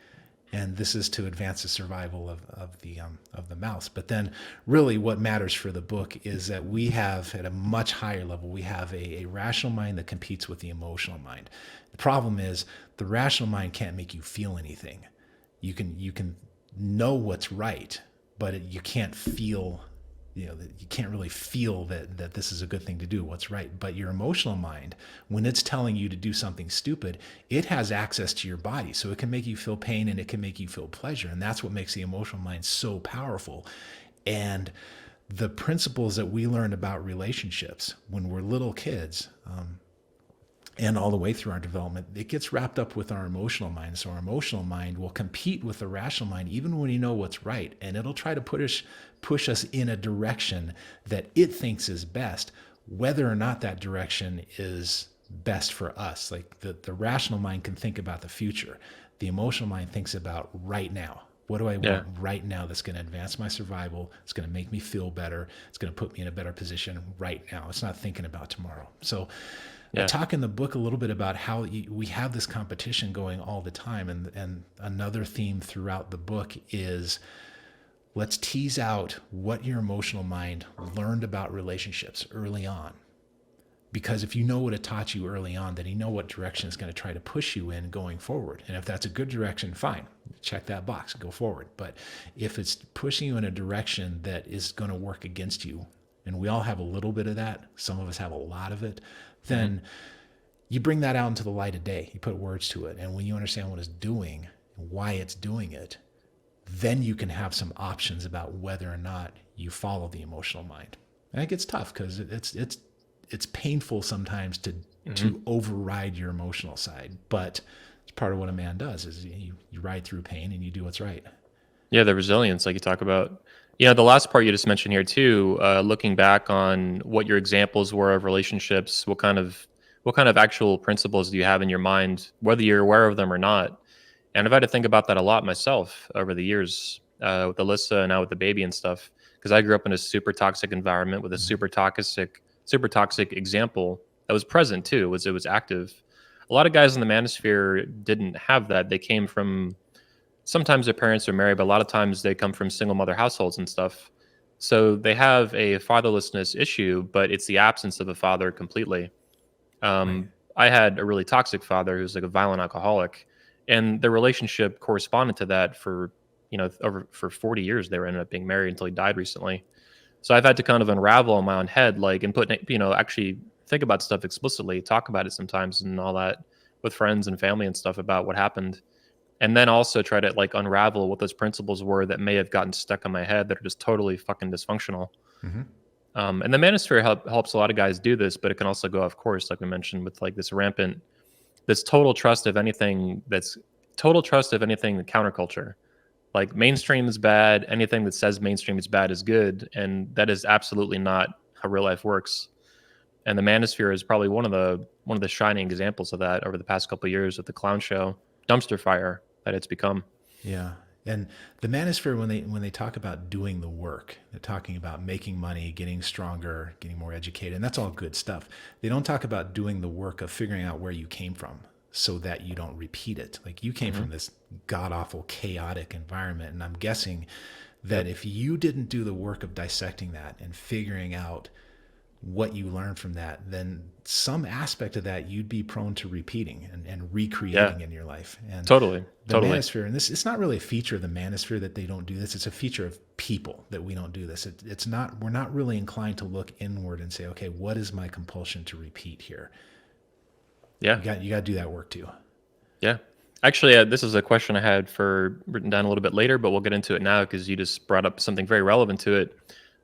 [SPEAKER 2] And this is to advance the survival of the mouse. But then really what matters for the book is that we have, at a much higher level, we have a rational mind that competes with the emotional mind. The problem is the rational mind can't make you feel anything. You can know what's right, but you can't feel, you can't really feel that this is a good thing to do, what's right. But your emotional mind, when it's telling you to do something stupid, it has access to your body. So it can make you feel pain and it can make you feel pleasure. And that's what makes the emotional mind so powerful. And the principles that we learn about relationships when we're little kids, and all the way through our development, it gets wrapped up with our emotional mind. So our emotional mind will compete with the rational mind, even when you know what's right. And it'll try to push us in a direction that it thinks is best, whether or not that direction is best for us. Like the rational mind can think about the future. The emotional mind thinks about right now. What do I want right now that's going to advance my survival? It's going to make me feel better. It's going to put me in a better position right now. It's not thinking about tomorrow. So I talk in the book a little bit about how we have this competition going all the time. And another theme throughout the book is, let's tease out what your emotional mind learned about relationships early on. Because if you know what it taught you early on, then you know what direction it's going to try to push you in going forward. And if that's a good direction, fine, check that box, go forward. But if it's pushing you in a direction that is going to work against you, and we all have a little bit of that, some of us have a lot of it, then you bring that out into the light of day. You put words to it. And when you understand what it's doing and why it's doing it, then you can have some options about whether or not you follow the emotional mind. And it gets tough because it's painful sometimes to override your emotional side. But it's part of what a man does, is you ride through pain and you do what's right.
[SPEAKER 1] Yeah, the resilience, like you talk about. The last part you just mentioned here too, looking back on what your examples were of relationships, what kind of actual principles do you have in your mind, whether you're aware of them or not? And I've had to think about that a lot myself over the years, with Alyssa and now with the baby and stuff, because I grew up in a super toxic environment with a super toxic example that was present too. It was active. A lot of guys in the Manosphere didn't have that. They came from, sometimes their parents are married, but a lot of times they come from single mother households and stuff. So they have a fatherlessness issue, but it's the absence of a father completely. Right. I had a really toxic father who's like a violent alcoholic, and the relationship corresponded to that for 40 years. They ended up being married until he died recently. So I've had to kind of unravel in my own head, like, and put, actually think about stuff explicitly, talk about it sometimes and all that with friends and family and stuff about what happened. And then also try to like unravel what those principles were that may have gotten stuck in my head that are just totally fucking dysfunctional. And the Manosphere helps a lot of guys do this, but it can also go off course, like we mentioned, with like this total trust of anything, the counterculture. Like mainstream is bad. Anything that says mainstream is bad is good, and that is absolutely not how real life works. And the Manosphere is probably one of the shining examples of that over the past couple of years with the clown show dumpster fire that it's become.
[SPEAKER 2] Yeah. And the Manosphere, when they talk about doing the work, they're talking about making money, getting stronger, getting more educated, and that's all good stuff. They don't talk about doing the work of figuring out where you came from so that you don't repeat it. Like you came from this god awful, chaotic environment, and I'm guessing that if you didn't do the work of dissecting that and figuring out what you learned from that, then some aspect of that you'd be prone to repeating and recreating in your life. And
[SPEAKER 1] Totally.
[SPEAKER 2] the Manosphere, and this, it's not really a feature of the Manosphere that they don't do this. It's a feature of people that we don't do this. It's not, we're not really inclined to look inward and say, okay, what is my compulsion to repeat here?
[SPEAKER 1] Yeah.
[SPEAKER 2] You got to do that work too.
[SPEAKER 1] Yeah. Actually, this is a question I had written down a little bit later, but we'll get into it now because you just brought up something very relevant to it.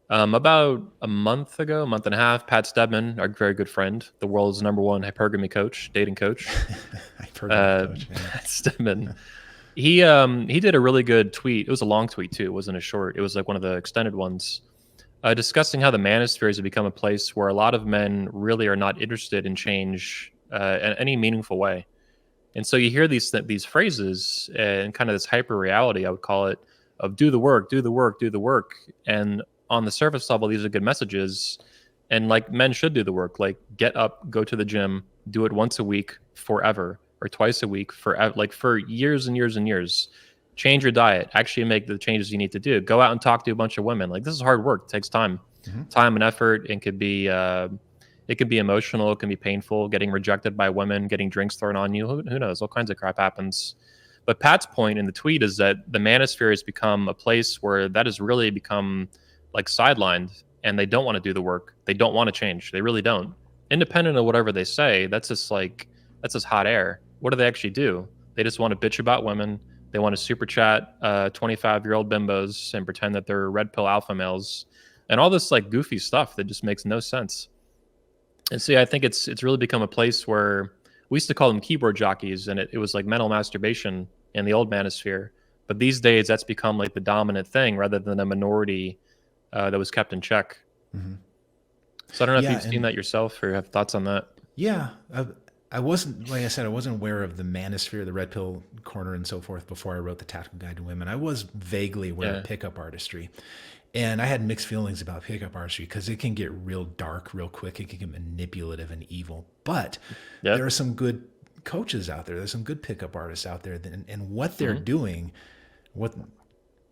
[SPEAKER 1] About a month and a half, Pat Stedman, our very good friend, the world's #1 hypergamy coach, dating coach, Pat Stedman, he did a really good tweet. It was a long tweet too. It wasn't a short. It was like one of the extended ones, discussing how the Manosphere has become a place where a lot of men really are not interested in change in any meaningful way. And so you hear these phrases and kind of this hyper reality, I would call it, of do the work, do the work, do the work. And on the surface level, these are good messages. And like men should do the work, like get up, go to the gym, do it once a week forever, or twice a week for like for years and years and years. Change your diet, actually make the changes you need to do. Go out and talk to a bunch of women. Like this is hard work. It takes time, time and effort. It could be emotional. It can be painful. Getting rejected by women, getting drinks thrown on you. Who knows? All kinds of crap happens. But Pat's point in the tweet is that the Manosphere has become a place where that has really become like sidelined, and they don't want to do the work. They don't want to change. They really don't. Independent of whatever they say, that's just hot air. What do they actually do? They just want to bitch about women. They want to super chat 25-year-old bimbos and pretend that they're red pill alpha males and all this like goofy stuff that just makes no sense. And see, I think it's really become a place where we used to call them keyboard jockeys, and it was like mental masturbation in the old Manosphere. But these days, that's become like the dominant thing rather than a minority that was kept in check. So I don't know if you've seen that yourself or have thoughts on that.
[SPEAKER 2] Yeah. I wasn't, like I said, I wasn't aware of the Manosphere, the red pill corner and so forth before I wrote the Tactical Guide to Women. I was vaguely aware of pickup artistry. And I had mixed feelings about pickup artistry because it can get real dark real quick. It can get manipulative and evil. But there are some good coaches out there. There's some good pickup artists out there. And what they're doing, what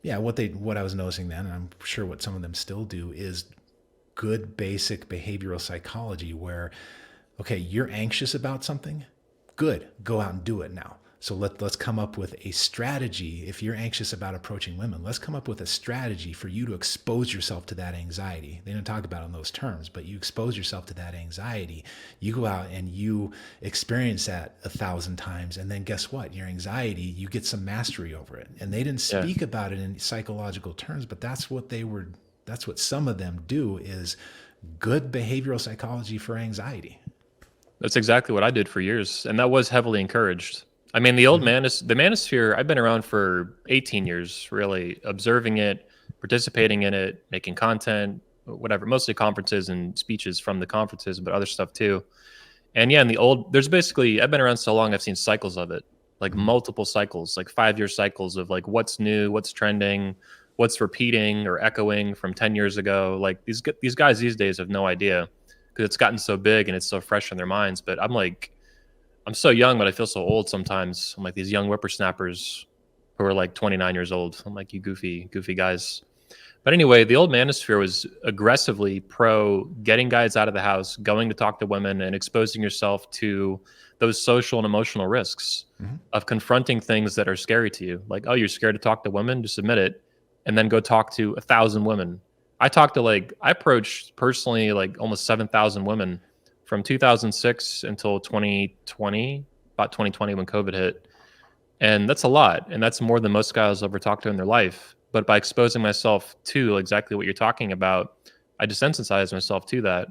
[SPEAKER 2] I was noticing then, and I'm sure what some of them still do, is good basic behavioral psychology where, okay, you're anxious about something. Good. Go out and do it now. So let's come up with a strategy. If you're anxious about approaching women, let's come up with a strategy for you to expose yourself to that anxiety. They don't talk about it in those terms, but you expose yourself to that anxiety. You go out and you experience that 1,000 times. And then guess what? Your anxiety, you get some mastery over it. And they didn't speak about it in psychological terms, but that's what some of them do, is good behavioral psychology for anxiety.
[SPEAKER 1] That's exactly what I did for years. And that was heavily encouraged. I mean, the Manosphere, I've been around for 18 years, really observing it, participating in it, making content, whatever, mostly conferences and speeches from the conferences, but other stuff too. And yeah, I've been around so long, I've seen cycles of it, like multiple cycles, like 5-year cycles of like what's new, what's trending, what's repeating or echoing from 10 years ago. Like these guys these days have no idea because it's gotten so big and it's so fresh in their minds. But I'm so young, but I feel so old sometimes. I'm like these young whippersnappers who are like 29 years old. I'm like, you goofy guys. But anyway, the old Manosphere was aggressively pro getting guys out of the house, going to talk to women, and exposing yourself to those social and emotional risks of confronting things that are scary to you. Like, oh, you're scared to talk to women? Just admit it, and then go talk to 1,000 women. I approached personally like almost 7,000 women from 2006 until 2020, about 2020 when COVID hit. And that's a lot. And that's more than most guys ever talked to in their life. But by exposing myself to exactly what you're talking about, I desensitized myself to that.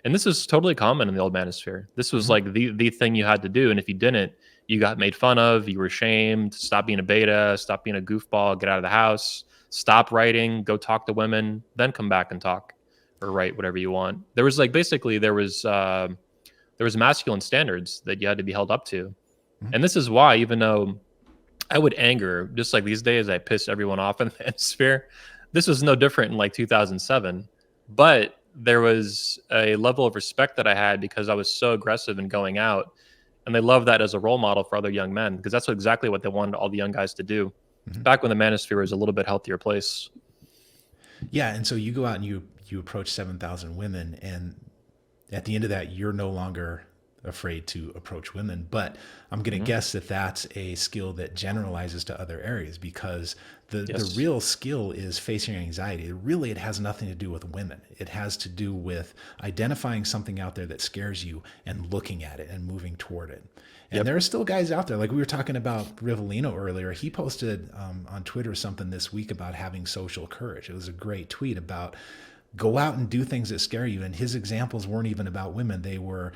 [SPEAKER 1] And this is totally common in the old Manosphere. This was like the thing you had to do. And if you didn't, you got made fun of, you were shamed, stop being a beta, stop being a goofball, get out of the house, stop writing, go talk to women, then come back and talk or write whatever you want. There was like basically there was masculine standards that you had to be held up to.
[SPEAKER 2] Mhm.
[SPEAKER 1] And this is why, even though I would anger, just like these days, I piss everyone off in the Manosphere. This was no different in like 2007. But there was a level of respect that I had because I was so aggressive in going out. And they loved that as a role model for other young men because that's exactly what they wanted all the young guys to do
[SPEAKER 2] Mhm.
[SPEAKER 1] back when the Manosphere was a little bit healthier place.
[SPEAKER 2] Yeah, and so you go out and you approach 7,000 women, and at the end of that, you're no longer afraid to approach women. But I'm going to
[SPEAKER 1] Mhm.
[SPEAKER 2] guess that that's a skill that generalizes to other areas, because the
[SPEAKER 1] Yes.
[SPEAKER 2] real skill is facing your anxiety. Really, it has nothing to do with women. It has to do with identifying something out there that scares you and looking at it and moving toward it. And
[SPEAKER 1] Yep.
[SPEAKER 2] there are still guys out there, like we were talking about Rivellino earlier. He posted on Twitter something this week about having social courage. It was a great tweet about go out and do things that scare you. And his examples weren't even about women. They were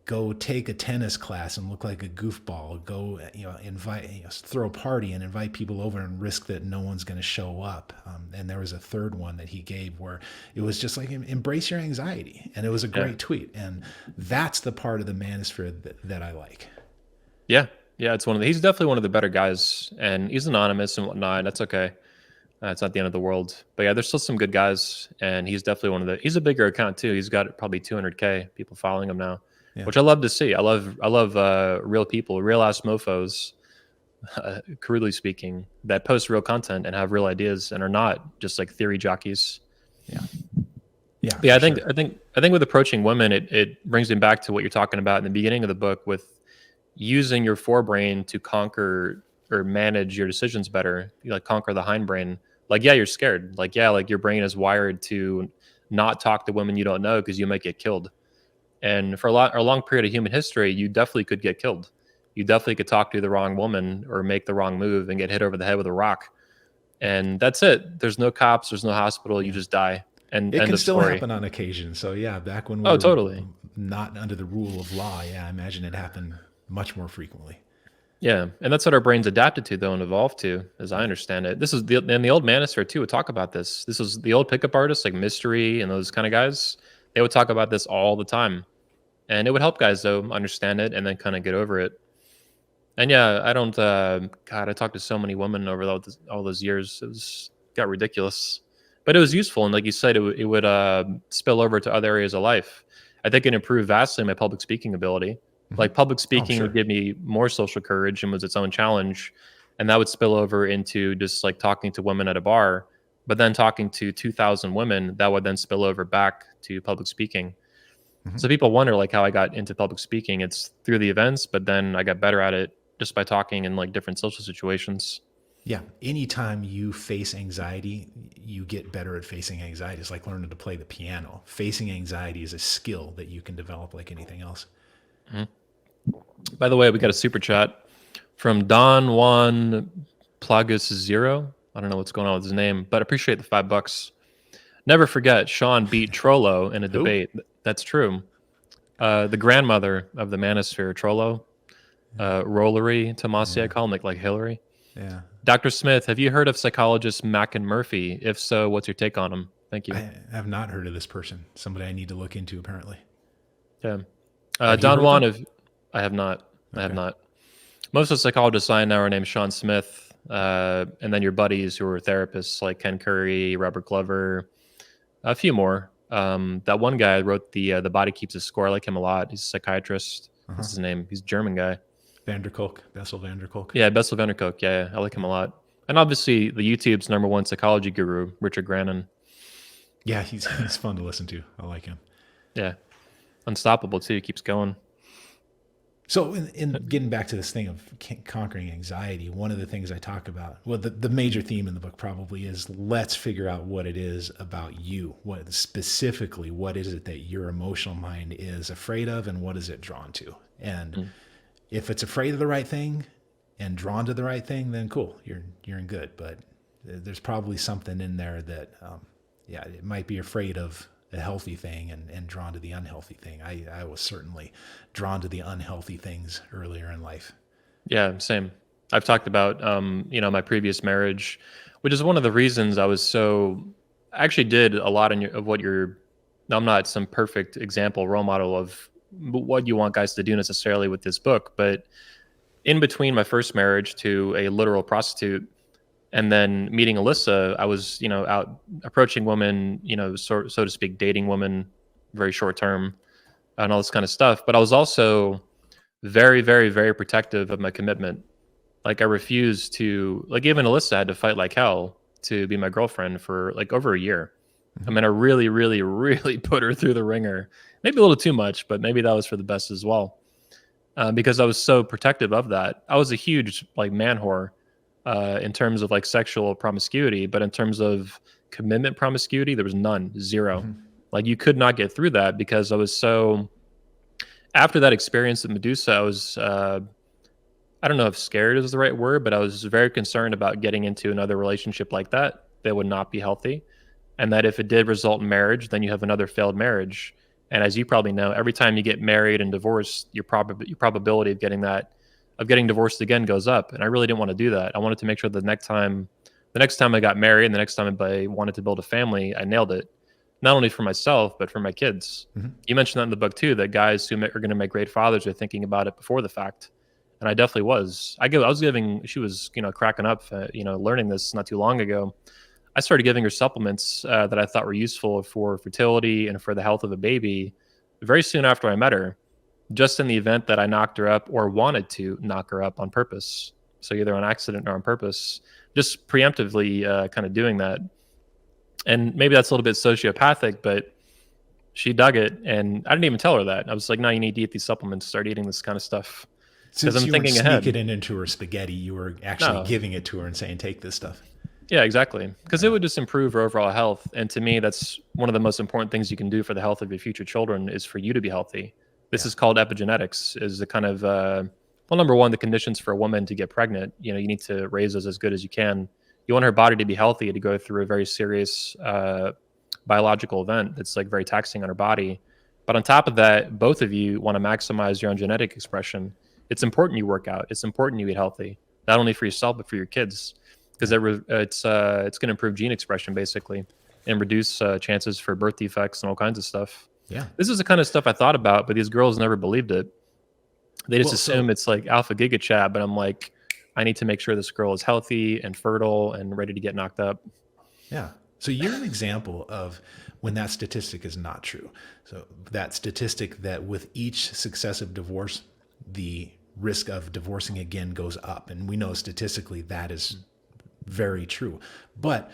[SPEAKER 2] go take a tennis class and look like a goofball. Go, invite, throw a party and invite people over and risk that no one's going to show up. And there was a third one that he gave where it was just like embrace your anxiety. And it was a
[SPEAKER 1] Yeah.
[SPEAKER 2] great tweet. And that's the part of the Manosphere that I like.
[SPEAKER 1] Yeah. Yeah. He's definitely one of the better guys, and he's anonymous and whatnot. That's okay. It's not the end of the world. But yeah, there's still some good guys, and he's definitely he's a bigger account too. He's got probably 200K people following him now,
[SPEAKER 2] Yeah.
[SPEAKER 1] which I love to see. I love real people, real ass mofos, crudely speaking, that post real content and have real ideas and are not just like theory jockeys.
[SPEAKER 2] Yeah. Yeah.
[SPEAKER 1] But yeah, I
[SPEAKER 2] for
[SPEAKER 1] think
[SPEAKER 2] sure.
[SPEAKER 1] I think with approaching women, it brings me back to what you're talking about in the beginning of the book with using your forebrain to conquer or manage your decisions better. You like conquer the hindbrain. Like, yeah, you're scared. Like, yeah, like your brain is wired to not talk to women you don't know because you might get killed. And for a long period of human history, you definitely could get killed. You definitely could talk to the wrong woman or make the wrong move and get hit over the head with a rock. And that's it. There's no cops. There's no hospital. You
[SPEAKER 2] Yeah.
[SPEAKER 1] just die. And
[SPEAKER 2] It
[SPEAKER 1] end
[SPEAKER 2] can
[SPEAKER 1] of
[SPEAKER 2] still
[SPEAKER 1] story.
[SPEAKER 2] happen on occasion. So yeah, back when we
[SPEAKER 1] Oh,
[SPEAKER 2] were
[SPEAKER 1] totally.
[SPEAKER 2] not under the rule of law, yeah, I imagine it happened much more frequently.
[SPEAKER 1] Yeah, and that's what our brains adapted to, though, and evolved to, as I understand it. This is and the old Manosphere too would talk about this. This was the old pickup artists like Mystery and those kind of guys. They would talk about this all the time, and it would help guys though understand it and then kind of get over it. And yeah, I don't. God, I talked to so many women over all those years. Got ridiculous, but it was useful, and like you said, it would spill over to other areas of life. I think it improved vastly my public speaking ability. Like public
[SPEAKER 2] Oh,
[SPEAKER 1] speaking would
[SPEAKER 2] sure.
[SPEAKER 1] give me more social courage and was its own challenge, and that would spill over into just like talking to women at a bar, but then talking to 2,000 women, that would then spill over back to public speaking.
[SPEAKER 2] Mhm.
[SPEAKER 1] So people wonder like how I got into public speaking. It's through the events, but then I got better at it just by talking in like different social situations.
[SPEAKER 2] Yeah. Anytime you face anxiety, you get better at facing anxiety. It's like learning to play the piano. Facing anxiety is a skill that you can develop like anything else.
[SPEAKER 1] Mhm. By the way, we got a super chat from Don Juan Plagas Zero. I don't know what's going on with his name, but appreciate the $5. Never forget, Shawn beat Trollo in a
[SPEAKER 2] Who?
[SPEAKER 1] debate. That's true. The grandmother of the Manosphere, Trollo, Rollery Tomasi, I call him, like Hillary.
[SPEAKER 2] Yeah.
[SPEAKER 1] Dr. Smith, have you heard of psychologist Macken Murphy? If so, what's your take on him? Thank you.
[SPEAKER 2] I have not heard of this person. Somebody I need to look into, apparently.
[SPEAKER 1] Yeah.
[SPEAKER 2] Have you
[SPEAKER 1] Don
[SPEAKER 2] heard of
[SPEAKER 1] Juan,
[SPEAKER 2] him?
[SPEAKER 1] I have not. I have
[SPEAKER 2] Okay.
[SPEAKER 1] not. Most of the psychologists I know are named Shawn Smith, and then your buddies who are therapists like Ken Curry, Robert Glover, a few more. That one guy wrote the Body Keeps a Score. I like him a lot. He's a psychiatrist. What's his name? He's a German guy.
[SPEAKER 2] Vanderkolk, Bessel Vanderkolk.
[SPEAKER 1] Yeah, Bessel van der Kolk. Yeah, I like him a lot. And obviously, the YouTube's #1 psychology guru, Richard Grannon.
[SPEAKER 2] Yeah, he's fun to listen to. I like him.
[SPEAKER 1] Yeah, unstoppable too. Keeps going.
[SPEAKER 2] So in getting back to this thing of conquering anxiety, one of the things I talk about, well, the major theme in the book probably is let's figure out what it is about you. What specifically, what is it that your emotional mind is afraid of and what is it drawn to? And if it's afraid of the right thing and drawn to the right thing, then cool, you're in good. But there's probably something in there that, yeah, it might be afraid of a healthy thing and drawn to the unhealthy thing. I was certainly drawn to the unhealthy things earlier in life.
[SPEAKER 1] Yeah, same. I've talked about, my previous marriage, which is one of the reasons I was so. I actually did a lot of what you're. I'm not some perfect example, role model of what you want guys to do necessarily with this book, but in between my first marriage to a literal prostitute and then meeting Alyssa, I was, out approaching women, so to speak, dating women, very short term, and all this kind of stuff. But I was also very, very, very protective of my commitment. Like I refused to, like, even Alyssa had to fight like hell to be my girlfriend for like over a year. I
[SPEAKER 2] Mhm.
[SPEAKER 1] mean, I really, really, really put her through the ringer. Maybe a little too much, but maybe that was for the best as well. Because I was so protective of that. I was a huge like man whore in terms of like sexual promiscuity, but in terms of commitment promiscuity, there was none, zero.
[SPEAKER 2] Mhm.
[SPEAKER 1] Like you could not get through that because I was so. After that experience at Medusa, I was. I don't know if scared is the right word, but I was very concerned about getting into another relationship like that that would not be healthy. And that if it did result in marriage, then you have another failed marriage. And as you probably know, every time you get married and divorced, your probability of getting divorced again goes up. And I really didn't want to do that. I wanted to make sure the next time I got married, and the next time I wanted to build a family, I nailed it. Not only for myself, but for my kids.
[SPEAKER 2] Mhm.
[SPEAKER 1] You mentioned that in the book too, that guys who are going to make great fathers are thinking about it before the fact. And I definitely was. I was giving. She was, cracking up, learning this not too long ago. I started giving her supplements that I thought were useful for fertility and for the health of a baby very soon after I met her, just in the event that I knocked her up or wanted to knock her up on purpose. So either on accident or on purpose, just preemptively kind of doing that. And maybe that's a little bit sociopathic, but she dug it. And I didn't even tell her that. I was like, no, you need to eat these supplements, start eating this kind of stuff. Because
[SPEAKER 2] Since
[SPEAKER 1] I'm
[SPEAKER 2] you weren't
[SPEAKER 1] thinking
[SPEAKER 2] sneaking
[SPEAKER 1] ahead.
[SPEAKER 2] it into her spaghetti, you were actually
[SPEAKER 1] No,
[SPEAKER 2] giving it to her and saying, "Take this stuff."
[SPEAKER 1] yeah, exactly. Because it would just improve her overall health. And to me, that's one of the most important things you can do for the health of your future children is for you to be healthy. This
[SPEAKER 2] Yeah.
[SPEAKER 1] is called epigenetics, is the kind of, well, number one, the conditions for a woman to get pregnant. You need to raise those as good as you can. You want her body to be healthy, to go through a very serious biological event that's like very taxing on her body. But on top of that, both of you want to maximize your own genetic expression. It's important you work out. It's important you eat healthy, not only for yourself, but for your kids because
[SPEAKER 2] Yeah.
[SPEAKER 1] it's going to improve gene expression basically and reduce chances for birth defects and all kinds of stuff.
[SPEAKER 2] Yeah.
[SPEAKER 1] This is the kind of stuff I thought about, but these girls never believed it. They just
[SPEAKER 2] Well,
[SPEAKER 1] assume
[SPEAKER 2] so
[SPEAKER 1] it's like alpha giga chat, but I'm like, I need to make sure this girl is healthy and fertile and ready to get knocked up.
[SPEAKER 2] yeah. So you're an example of when that statistic is not true. So that statistic that with each successive divorce, the risk of divorcing again goes up. And we know statistically that is very true. But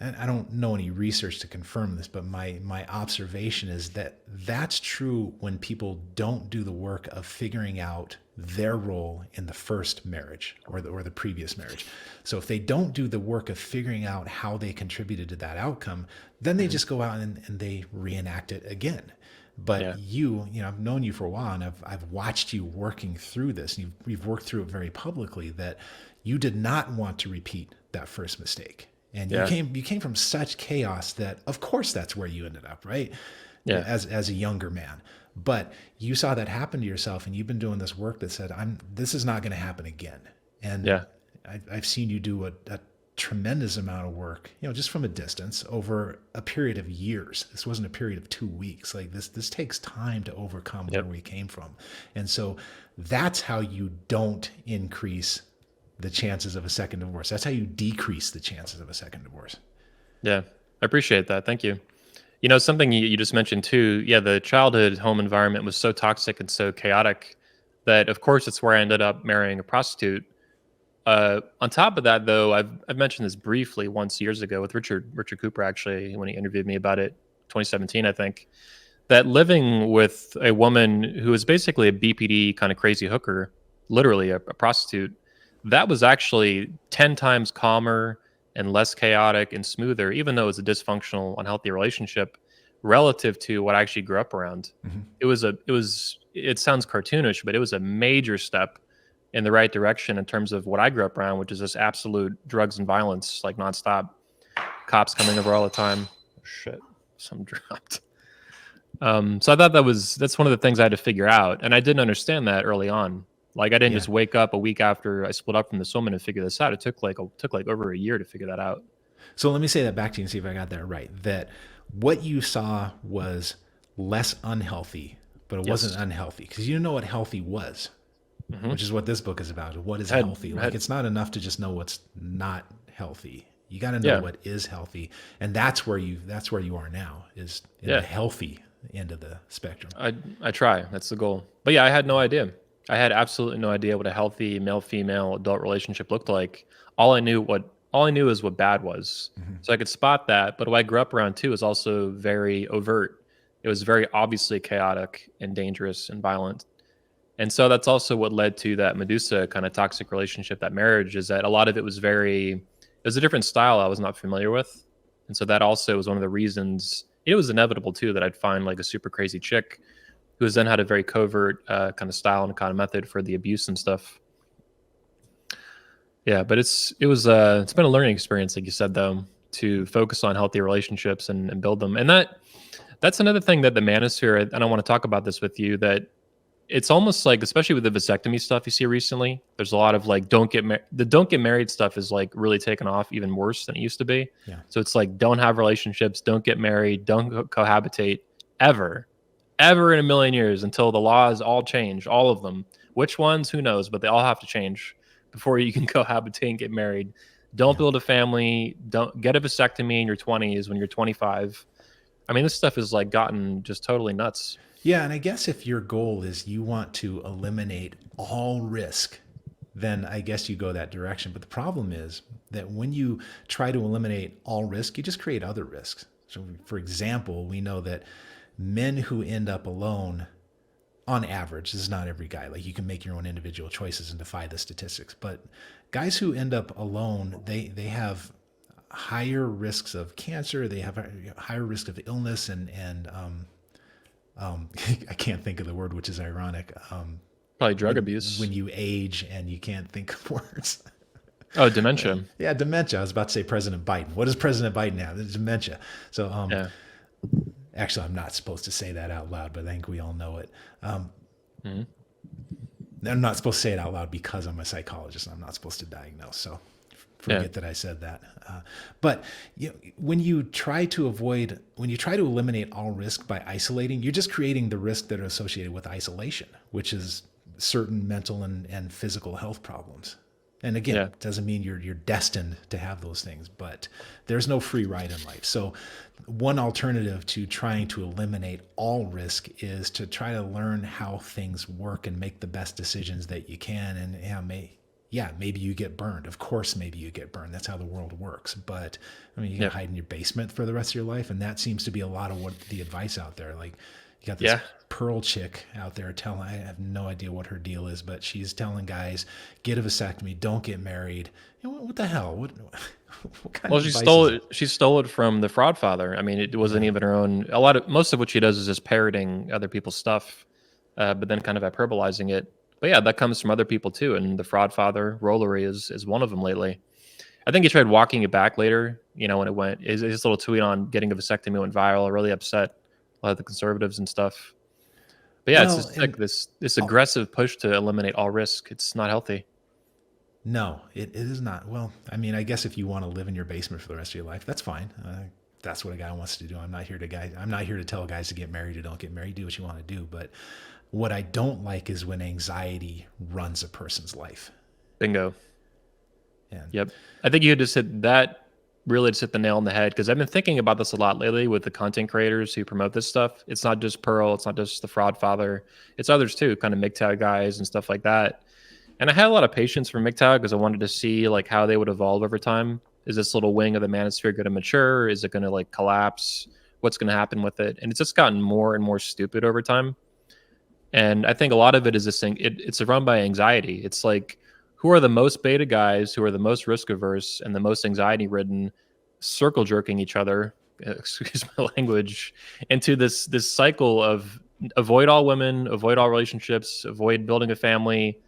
[SPEAKER 2] and I don't know any research to confirm this, but my observation is that that's true when people don't do the work of figuring out their role in the first marriage or the previous marriage. So if they don't do the work of figuring out how they contributed to that outcome, then they
[SPEAKER 1] Mhm.
[SPEAKER 2] just go out and they reenact it again. But
[SPEAKER 1] Yeah.
[SPEAKER 2] I've known you for a while, and I've watched you working through this. And you've worked through it very publicly that you did not want to repeat that first mistake, and you
[SPEAKER 1] Yeah.
[SPEAKER 2] came from such chaos that of course that's where you ended up, right?
[SPEAKER 1] Yeah.
[SPEAKER 2] As a younger man, but you saw that happen to yourself, and you've been doing this work that said, this is not going to happen again. And
[SPEAKER 1] Yeah.
[SPEAKER 2] I've seen you do a tremendous amount of work, just from a distance over a period of years. This wasn't a period of 2 weeks. Like this takes time to overcome where
[SPEAKER 1] Yep.
[SPEAKER 2] we came from. And so that's how you don't increase the chances of a second divorce. That's how you decrease the chances of a second divorce.
[SPEAKER 1] Yeah. I appreciate that. Thank you. Something you just mentioned too. Yeah, the childhood home environment was so toxic and so chaotic that, of course, it's where I ended up marrying a prostitute. On top of that, though, I've mentioned this briefly once years ago with Richard Cooper, actually, when he interviewed me about it, 2017, I think, that living with a woman who was basically a BPD kind of crazy hooker, literally a prostitute, that was actually 10 times calmer and less chaotic and smoother, even though it was a dysfunctional, unhealthy relationship relative to what I actually grew up around.
[SPEAKER 2] Mm-hmm.
[SPEAKER 1] It sounds cartoonish, but it was a major step in the right direction in terms of what I grew up around, which is just absolute drugs and violence, like nonstop. Cops coming over all the time. Oh, shit, some dropped. So I thought that's one of the things I had to figure out, and I didn't understand that early on. Like I didn't
[SPEAKER 2] Yeah.
[SPEAKER 1] just wake up a week after I split up from this woman and figure this out. It took like over a year to figure that out.
[SPEAKER 2] So let me say that back to you and see if I got that right. That what you saw was less unhealthy, but it wasn't
[SPEAKER 1] Yes.
[SPEAKER 2] unhealthy because you didn't know what healthy was,
[SPEAKER 1] Hmm.
[SPEAKER 2] which is what this book is about. What is
[SPEAKER 1] Had,
[SPEAKER 2] healthy? Like
[SPEAKER 1] had,
[SPEAKER 2] it's not enough to just know what's not healthy. You got to know
[SPEAKER 1] yeah,
[SPEAKER 2] what is healthy, and that's where you are now, is in
[SPEAKER 1] yeah.
[SPEAKER 2] the healthy end of the spectrum.
[SPEAKER 1] I try. That's the goal. But yeah, I had no idea. I had absolutely no idea what a healthy male-female adult relationship looked like. All I knew is what bad was. So I could spot that. But what I grew up around too is also very overt. It was very obviously chaotic and dangerous and violent. And so that's also what led to that Medusa kind of toxic relationship, that marriage, is that a lot of it was a different style I was not familiar with. And so that also was one of the reasons it was inevitable too that I'd find like a super crazy chick who has then had a very covert kind of style and kind of method for the abuse and stuff. Yeah, but it's been a learning experience, like you said, though, to focus on healthy relationships and build them. And that's another thing that the Manosphere, and I want to talk about this with you, that it's almost like, especially with the vasectomy stuff you see recently, there's a lot of like the don't get married stuff is like really taken off even worse than it used to be.
[SPEAKER 2] Yeah.
[SPEAKER 1] So it's like don't have relationships, don't get married, don't cohabitate ever, ever in a million years until the laws all change, all of them. Which ones, who knows, but they all have to change before you can cohabitate and get married. Don't
[SPEAKER 2] Yeah.
[SPEAKER 1] build a family, don't get a vasectomy in your 20s when you're 25. I mean, this stuff has like gotten just totally nuts.
[SPEAKER 2] Yeah, and I guess if your goal is you want to eliminate all risk, then I guess you go that direction. But the problem is that when you try to eliminate all risk, you just create other risks. So, for example, we know that men who end up alone, on average, this is not every guy, like you can make your own individual choices and defy the statistics, but guys who end up alone, they have higher risks of cancer, they have a higher risk of illness, and I can't think of the word, which is ironic.
[SPEAKER 1] Probably drug abuse.
[SPEAKER 2] When you age and you can't think of words.
[SPEAKER 1] Oh, dementia.
[SPEAKER 2] Yeah, dementia. I was about to say President Biden. What does President Biden have? It's dementia. So,
[SPEAKER 1] Yeah.
[SPEAKER 2] actually, I'm not supposed to say that out loud, but I think we all know it.
[SPEAKER 1] Mhm.
[SPEAKER 2] I'm not supposed to say it out loud because I'm a psychologist. And I'm not supposed to diagnose. So forget that I said that. But when you try to eliminate all risk by isolating, you're just creating the risk that are associated with isolation, which is certain mental and physical health problems. And again, it doesn't mean you're destined to have those things, but there's no free ride in life. So one alternative to trying to eliminate all risk is to try to learn how things work and make the best decisions that you can. And maybe you get burned. Of course, maybe you get burned. That's how the world works. But I mean, you can hide in your basement for the rest of your life. And that seems to be a lot of what the advice out there. Like you got this Pearl chick out there I have no idea what her deal is, but she's telling guys, get a vasectomy, don't get married. What the hell? What kind of advice
[SPEAKER 1] She stole it from the fraud father. I mean, it wasn't even her own. Most of what she does is just parroting other people's stuff, but then kind of hyperbolizing it. But yeah, that comes from other people too. And the fraud father, Rollery, is one of them lately. I think he tried walking it back later, when it went, his little tweet on getting a vasectomy went viral, really upset a lot of the conservatives and stuff. But yeah, it's just like this aggressive push to eliminate all risk. It's not healthy.
[SPEAKER 2] No, it is not. Well, I mean, I guess if you want to live in your basement for the rest of your life, that's fine. That's what a guy wants to do. I'm not here to tell guys to get married or don't get married. Do what you want to do. But what I don't like is when anxiety runs a person's life.
[SPEAKER 1] Bingo.
[SPEAKER 2] And
[SPEAKER 1] yep. I think you just hit the nail on the head, because I've been thinking about this a lot lately with the content creators who promote this stuff. It's not just Pearl. It's not just the fraud father. It's others too, kind of MGTOW guys and stuff like that. And I had a lot of patience for MGTOW because I wanted to see like how they would evolve over time. Is this little wing of the Manosphere going to mature? Is it going to like collapse? What's going to happen with it? And it's just gotten more and more stupid over time. And I think a lot of it is this thing. It's run by anxiety. It's like, who are the most beta guys, who are the most risk averse and the most anxiety ridden, circle jerking each other, excuse my language, into this cycle of avoid all women, avoid all relationships, avoid building a family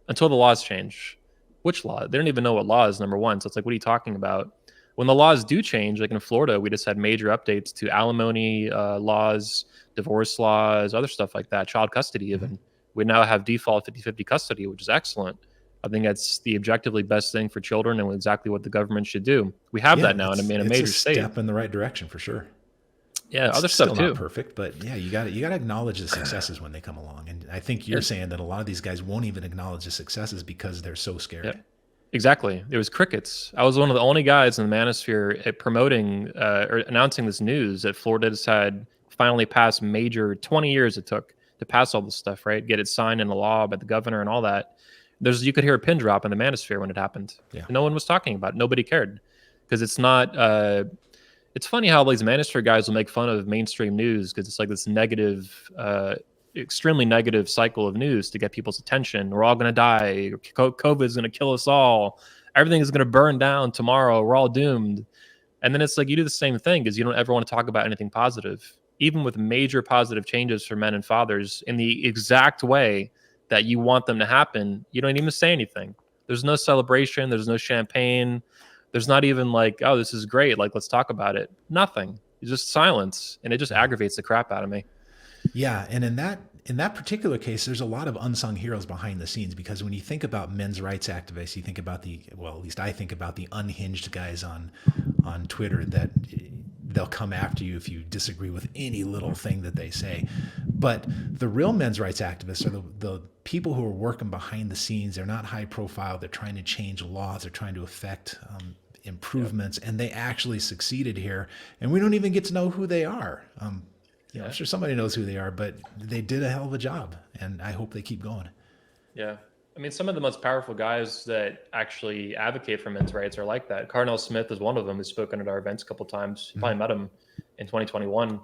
[SPEAKER 1] until the laws change. Which law? They don't even know what law is, number one. So it's like, what are you talking about? When the laws do change, like in Florida, we just had major updates to alimony laws, divorce laws, other stuff like that, child custody even. We now have default 50-50 custody, which is excellent. I think that's the objectively best thing for children and exactly what the government should do. We have that now in a major state.
[SPEAKER 2] Step in the right direction for sure.
[SPEAKER 1] Yeah,
[SPEAKER 2] it's
[SPEAKER 1] other stuff
[SPEAKER 2] still
[SPEAKER 1] too.
[SPEAKER 2] Not perfect, but yeah, you got to acknowledge the successes when they come along. And I think you're saying that a lot of these guys won't even acknowledge the successes because they're so scared.
[SPEAKER 1] Yeah. Exactly. It was crickets. I was one of the only guys in the Manosphere at promoting or announcing this news that Florida had finally passed major 20 years it took to pass all this stuff, right? Get it signed into law by the governor and all that. You could hear a pin drop in the Manosphere when it happened.
[SPEAKER 2] Yeah.
[SPEAKER 1] No one was talking about it. Nobody cared because it's not. It's funny how these Manosphere guys will make fun of mainstream news because it's like this negative, extremely negative cycle of news to get people's attention. We're all going to die. COVID is going to kill us all. Everything is going to burn down tomorrow. We're all doomed. And then it's like you do the same thing because you don't ever want to talk about anything positive, even with major positive changes for men and fathers in the exact way that you want them to happen. You don't even say anything. There's no celebration. There's no champagne. There's not even like, oh, this is great. Like, let's talk about it. Nothing. It's just silence. And it just aggravates the crap out of me.
[SPEAKER 2] Yeah. And in that particular case, there's a lot of unsung heroes behind the scenes because when you think about men's rights activists, you think about at least I think about the unhinged guys on Twitter that they'll come after you if you disagree with any little thing that they say. But the real men's rights activists are the people who are working behind the scenes. They're not high profile. They're trying to change laws. They're trying to affect improvements, and they actually succeeded here. And we don't even get to know who they are. I'm sure somebody knows who they are, but they did a hell of a job, and I hope they keep going.
[SPEAKER 1] Yeah. I mean, some of the most powerful guys that actually advocate for men's rights are like that. Cardinal Smith is one of them who's spoken at our events a couple of times. You probably met him in 2021.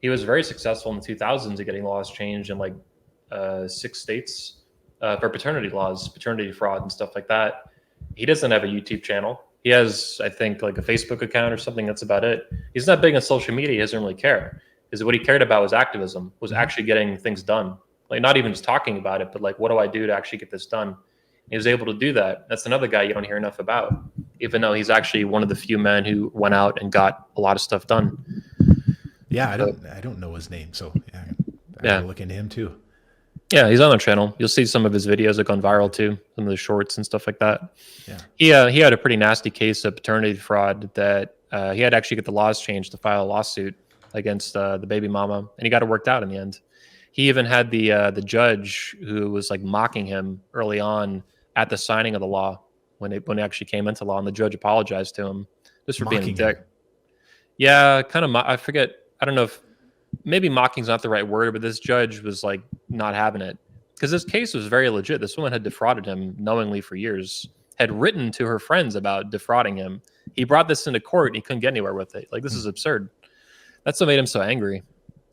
[SPEAKER 1] He was very successful in the 2000s at getting laws changed in like 6 states for paternity laws, paternity fraud and stuff like that. He doesn't have a YouTube channel. He has, I think, like a Facebook account or something. That's about it. He's not big on social media. He doesn't really care. Because what he cared about was activism, was actually getting things done. Like not even just talking about it, but like, what do I do to actually get this done? He was able to do that. That's another guy you don't hear enough about, even though he's actually one of the few men who went out and got a lot of stuff done.
[SPEAKER 2] Yeah, I don't know his name, so I gotta look into him too.
[SPEAKER 1] Yeah, he's on our channel. You'll see some of his videos that gone viral too, some of the shorts and stuff like that. Yeah, he had a pretty nasty case of paternity fraud that he had to actually get the laws changed to file a lawsuit against the baby mama, and he got it worked out in the end. He even had the judge who was like mocking him early on at the signing of the law when it actually came into law, and the judge apologized to him just for being a dick. Yeah, kind of. I forget. I don't know if maybe mocking's not the right word, but this judge was like not having it because this case was very legit. This woman had defrauded him knowingly for years, had written to her friends about defrauding him. He brought this into court and he couldn't get anywhere with it. Like, this is absurd. That's what made him so angry.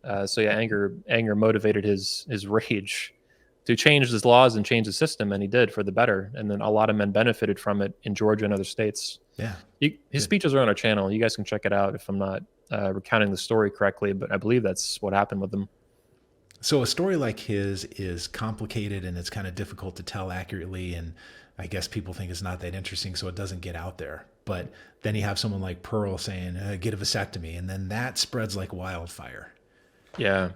[SPEAKER 1] Anger motivated his rage to change his laws and change the system, and he did for the better. And then a lot of men benefited from it in Georgia and other states.
[SPEAKER 2] Yeah,
[SPEAKER 1] his speeches are on our channel. You guys can check it out if I'm not recounting the story correctly, but I believe that's what happened with him.
[SPEAKER 2] So a story like his is complicated and it's kind of difficult to tell accurately, and I guess people think it's not that interesting, so it doesn't get out there. But then you have someone like Pearl saying, get a vasectomy, and then that spreads like wildfire.
[SPEAKER 1] Yeah,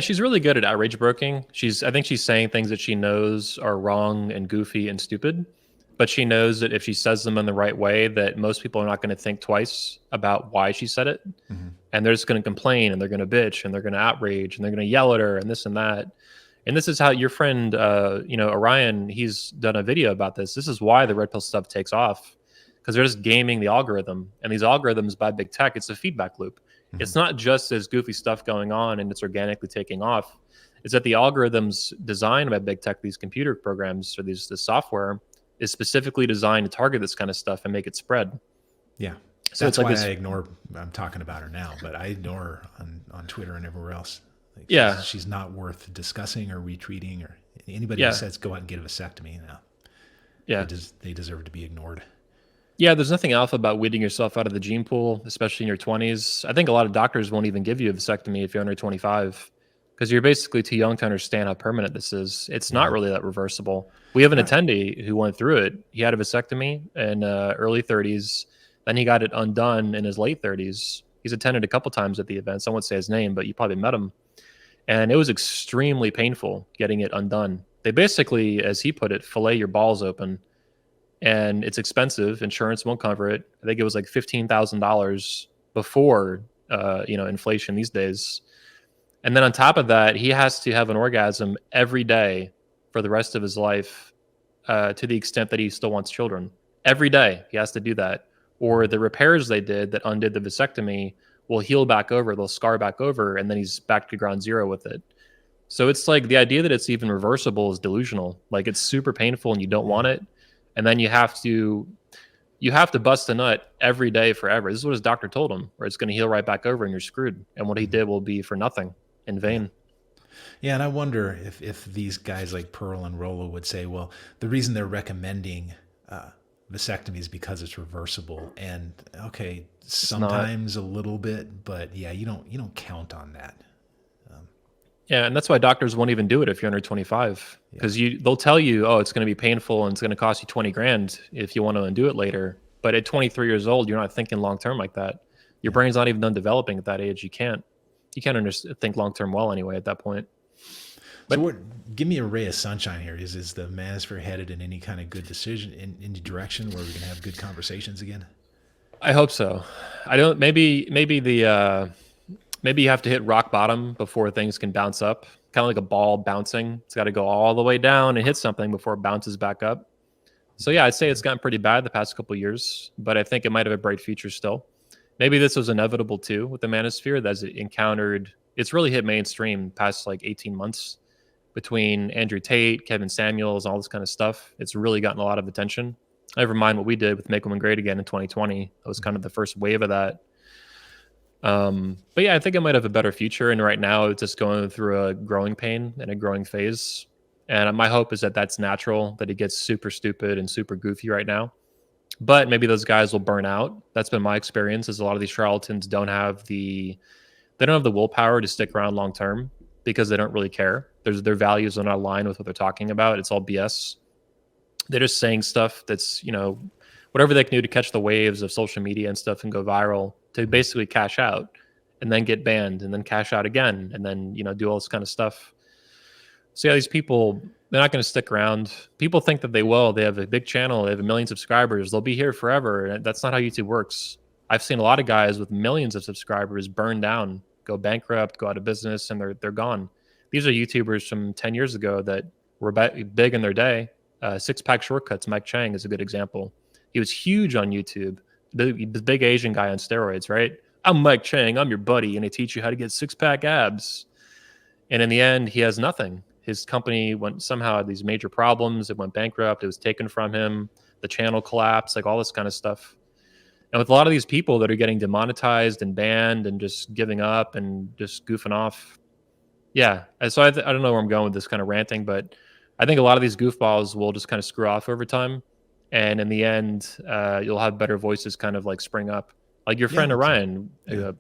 [SPEAKER 1] she's really good at outrage broking. I think she's saying things that she knows are wrong and goofy and stupid, but she knows that if she says them in the right way, that most people are not going to think twice about why she said it. Mm-hmm. And they're just going to complain and they're going to bitch and they're going to outrage and they're going to yell at her and this and that. And this is how your friend, Orion, he's done a video about this. This is why the red pill stuff takes off, because they're just gaming the algorithm. And these algorithms by big tech, it's a feedback loop. Mm-hmm. It's not just this goofy stuff going on and it's organically taking off. It's that the algorithms designed by big tech, these computer programs or this software, is specifically designed to target this kind of stuff and make it spread.
[SPEAKER 2] Yeah. So that's why I ignore, I'm talking about her now, but I ignore her on Twitter and everywhere else. Like she's not worth discussing or retweeting, or anybody who says go out and get a vasectomy. They deserve to be ignored.
[SPEAKER 1] Yeah, there's nothing alpha about weeding yourself out of the gene pool, especially in your 20s. I think a lot of doctors won't even give you a vasectomy if you're under 25, because you're basically too young to understand how permanent this is. It's not really that reversible. We have an attendee who went through it. He had a vasectomy in early 30s. Then he got it undone in his late 30s. He's attended a couple times at the events. I won't say his name, but you probably met him. And it was extremely painful getting it undone. They basically, as he put it, fillet your balls open, and it's expensive. Insurance won't cover it. I think it was like $15,000 before, inflation these days. And then on top of that, he has to have an orgasm every day for the rest of his life, to the extent that he still wants children. Every day he has to do that. Or the repairs they did that undid the vasectomy will heal back over, they'll scar back over, and then he's back to ground zero with it. So it's like the idea that it's even reversible is delusional. Like it's super painful and you don't want it. And then you have to bust a nut every day forever. This is what his doctor told him, or it's going to heal right back over and you're screwed. And what he did will be for nothing, in vain.
[SPEAKER 2] Yeah, and I wonder if these guys like Pearl and Rollo would say, well, the reason they're recommending vasectomy is because it's reversible. And okay,
[SPEAKER 1] It's not.
[SPEAKER 2] sometimes a little bit, but yeah, you don't count on that.
[SPEAKER 1] Yeah, and that's why doctors won't even do it if you're under 25, because they'll tell you, oh, it's going to be painful and it's going to cost you 20 grand if you want to undo it later. But at 23 years old, you're not thinking long term like that. Your brain's not even done developing at that age. You can't think long term well anyway at that point. But
[SPEAKER 2] So give me a ray of sunshine here. Is the Manosphere headed in any kind of good decision in any direction where we can have good conversations again?
[SPEAKER 1] I hope so. I don't. Maybe you have to hit rock bottom before things can bounce up. Kind of like a ball bouncing. It's got to go all the way down and hit something before it bounces back up. So yeah, I'd say it's gotten pretty bad the past couple of years, but I think it might have a bright future still. Maybe this was inevitable too with the Manosphere, as it encountered. It's really hit mainstream past like 18 months between Andrew Tate, Kevin Samuels, all this kind of stuff. It's really gotten a lot of attention. Never mind what we did with Make Women Great Again in 2020. That was kind of the first wave of that. But yeah, I think it might have a better future. And right now it's just going through a growing pain and a growing phase. And my hope is that that's natural, that it gets super stupid and super goofy right now. But maybe those guys will burn out. That's been my experience, is a lot of these charlatans they don't have the willpower to stick around long term because they don't really care. Their values are not aligned with what they're talking about. It's all BS. They're just saying stuff that's, whatever they can do to catch the waves of social media and stuff and go viral, to basically cash out and then get banned and then cash out again and then, do all this kind of stuff. So yeah, these people, they're not going to stick around. People think that they will. They have a big channel. They have 1 million subscribers. They'll be here forever. And that's not how YouTube works. I've seen a lot of guys with millions of subscribers burn down, go bankrupt, go out of business, and they're gone. These are YouTubers from 10 years ago that were big in their day. Six Pack Shortcuts, Mike Chang is a good example. He was huge on YouTube. The big Asian guy on steroids, right? I'm Mike Chang. I'm your buddy, and I teach you how to get six-pack abs. And in the end, he has nothing. His company somehow had these major problems. It went bankrupt. It was taken from him. The channel collapsed, like all this kind of stuff. And with a lot of these people that are getting demonetized and banned and just giving up and just goofing off. Yeah. So I don't know where I'm going with this kind of ranting, but I think a lot of these goofballs will just kind of screw off over time. And in the end, you'll have better voices kind of like spring up. Like your friend Orion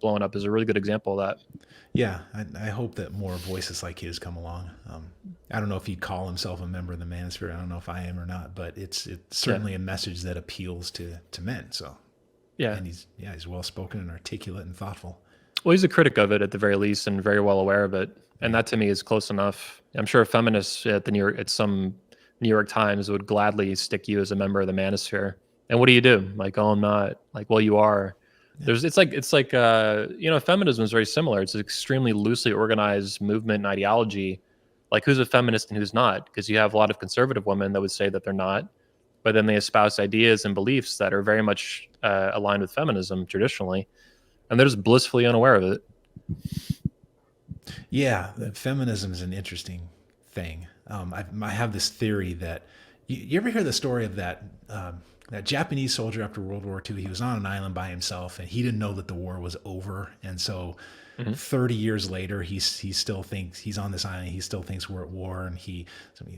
[SPEAKER 1] blowing up is a really good example of that.
[SPEAKER 2] Yeah, I hope that more voices like his come along. I don't know if he'd call himself a member of the Manosphere. I don't know if I am or not, but it's certainly a message that appeals to men. So
[SPEAKER 1] yeah,
[SPEAKER 2] and he's well spoken and articulate and thoughtful.
[SPEAKER 1] Well, he's a critic of it at the very least, and very well aware of it. And that to me is close enough. I'm sure feminists at some New York Times would gladly stick you as a member of the Manosphere. And what do you do? Like, oh, I'm not. Like, well, you are. It's like feminism is very similar. It's an extremely loosely organized movement and ideology. Like, who's a feminist and who's not? Because you have a lot of conservative women that would say that they're not, but then they espouse ideas and beliefs that are very much aligned with feminism traditionally, and they're just blissfully unaware of it.
[SPEAKER 2] Yeah, feminism is an interesting thing. I have this theory that you ever hear the story of that Japanese soldier after World War II? He was on an island by himself, and he didn't know that the war was over. And so 30 years later, he still thinks he's on this island. He still thinks we're at war. And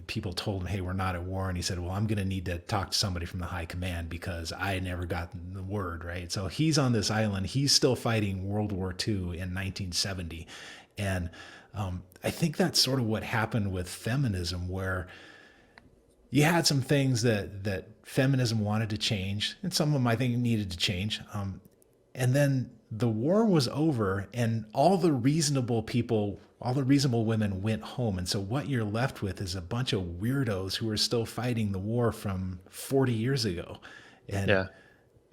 [SPEAKER 2] people told him, hey, we're not at war. And he said, well, I'm going to need to talk to somebody from the high command because I never got the word, right? So he's on this island. He's still fighting World War II in 1970. And I think that's sort of what happened with feminism, where you had some things that feminism wanted to change, and some of them I think needed to change. And then the war was over, and all the reasonable people, all the reasonable women went home. And so what you're left with is a bunch of weirdos who are still fighting the war from 40 years ago. And
[SPEAKER 1] Yeah.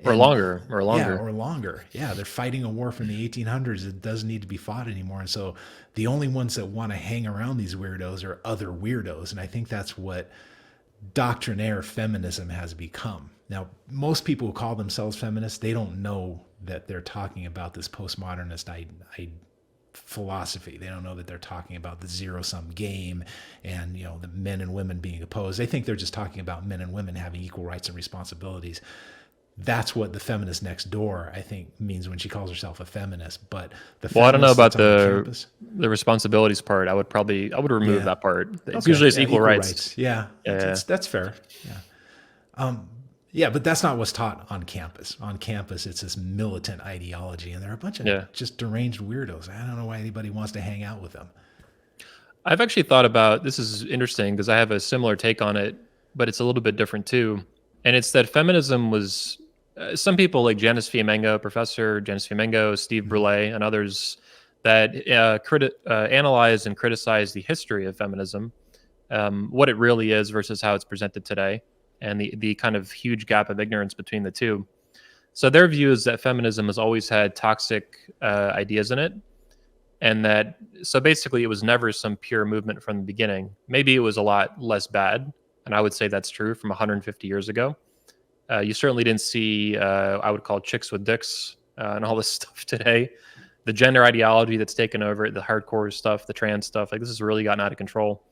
[SPEAKER 1] Or
[SPEAKER 2] and
[SPEAKER 1] longer, or
[SPEAKER 2] yeah,
[SPEAKER 1] longer.
[SPEAKER 2] or longer. Yeah, they're fighting a war from the 1800s. It doesn't need to be fought anymore. And so the only ones that want to hang around these weirdos are other weirdos. And I think that's what doctrinaire feminism has become. Now, most people who call themselves feminists, they don't know that they're talking about this postmodernist philosophy. They don't know that they're talking about the zero-sum game and, you know, the men and women being opposed. They think they're just talking about men and women having equal rights and responsibilities. That's what the feminist next door, I think, means when she calls herself a feminist. But the
[SPEAKER 1] Well, I don't know about
[SPEAKER 2] campus,
[SPEAKER 1] the responsibilities part. I would remove that part. It's
[SPEAKER 2] okay,
[SPEAKER 1] usually equal rights.
[SPEAKER 2] Yeah,
[SPEAKER 1] Yeah.
[SPEAKER 2] that's fair. Yeah. Yeah, but that's not what's taught on campus. On campus, it's this militant ideology, and there are a bunch of just deranged weirdos. I don't know why anybody wants to hang out with them.
[SPEAKER 1] I've actually thought about, this is interesting because I have a similar take on it, but it's a little bit different too. And it's that feminism was, some people like Professor Janice Fiamengo, Steve Brule, and others that analyze and criticize the history of feminism, what it really is versus how it's presented today, and the kind of huge gap of ignorance between the two. So their view is that feminism has always had toxic ideas in it, and that, so basically it was never some pure movement from the beginning. Maybe it was a lot less bad, and I would say that's true from 150 years ago. You certainly didn't see, I would call chicks with dicks and all this stuff today. The gender ideology that's taken over, the hardcore stuff, the trans stuff, like this has really gotten out of control.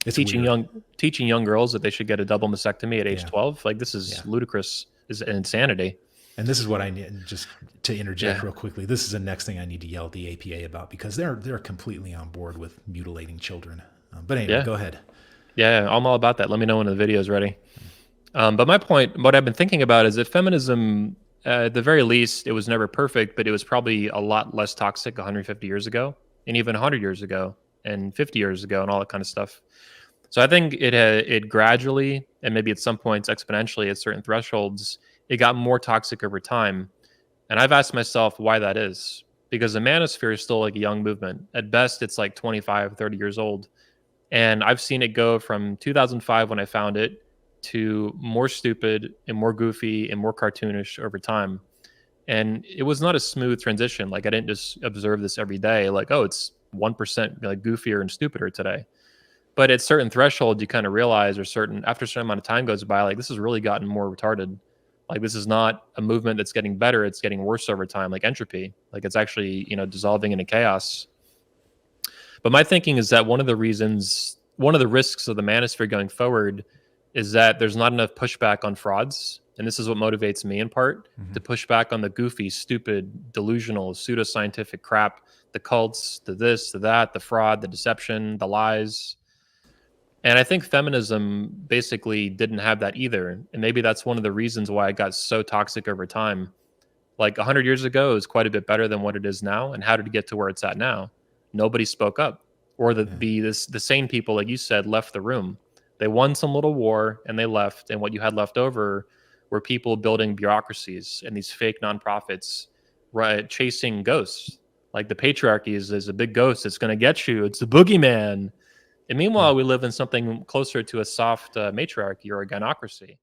[SPEAKER 2] It's
[SPEAKER 1] teaching young girls that they should get a double mastectomy at age 12. Like this is ludicrous, is insanity.
[SPEAKER 2] And this is what I need, just to interject real quickly. This is the next thing I need to yell at the APA about, because they're completely on board with mutilating children. But anyway, go ahead.
[SPEAKER 1] Yeah, I'm all about that. Let me know when the video is ready. But my point, what I've been thinking about is that feminism, at the very least, it was never perfect, but it was probably a lot less toxic 150 years ago, and even 100 years ago, and 50 years ago, and all that kind of stuff. So I think it gradually, and maybe at some points exponentially at certain thresholds, it got more toxic over time. And I've asked myself why that is, because the Manosphere is still like a young movement. At best, it's like 25, 30 years old. And I've seen it go from 2005 when I found it to more stupid and more goofy and more cartoonish over time. And it was not a smooth transition. Like I didn't just observe this every day, like, oh, it's 1% like goofier and stupider today. But at certain thresholds, you kind of realize, or after a certain amount of time goes by, like this has really gotten more retarded. Like this is not a movement that's getting better; it's getting worse over time, like entropy. Like it's actually, dissolving into chaos. But my thinking is that one of the risks of the Manosphere going forward is that there's not enough pushback on frauds, and this is what motivates me in part to push back on the goofy, stupid, delusional, pseudoscientific crap, the cults, the this, the that, the fraud, the deception, the lies. And I think feminism basically didn't have that either. And maybe that's one of the reasons why it got so toxic over time. Like 100 years ago is quite a bit better than what it is now. And how did it get to where it's at now? Nobody spoke up. Or the sane people, like you said, left the room. They won some little war and they left. And what you had left over were people building bureaucracies and these fake nonprofits, right, chasing ghosts. Like the patriarchy is a big ghost. It's going to get you. It's the boogeyman. And meanwhile, we live in something closer to a soft matriarchy or a gynocracy.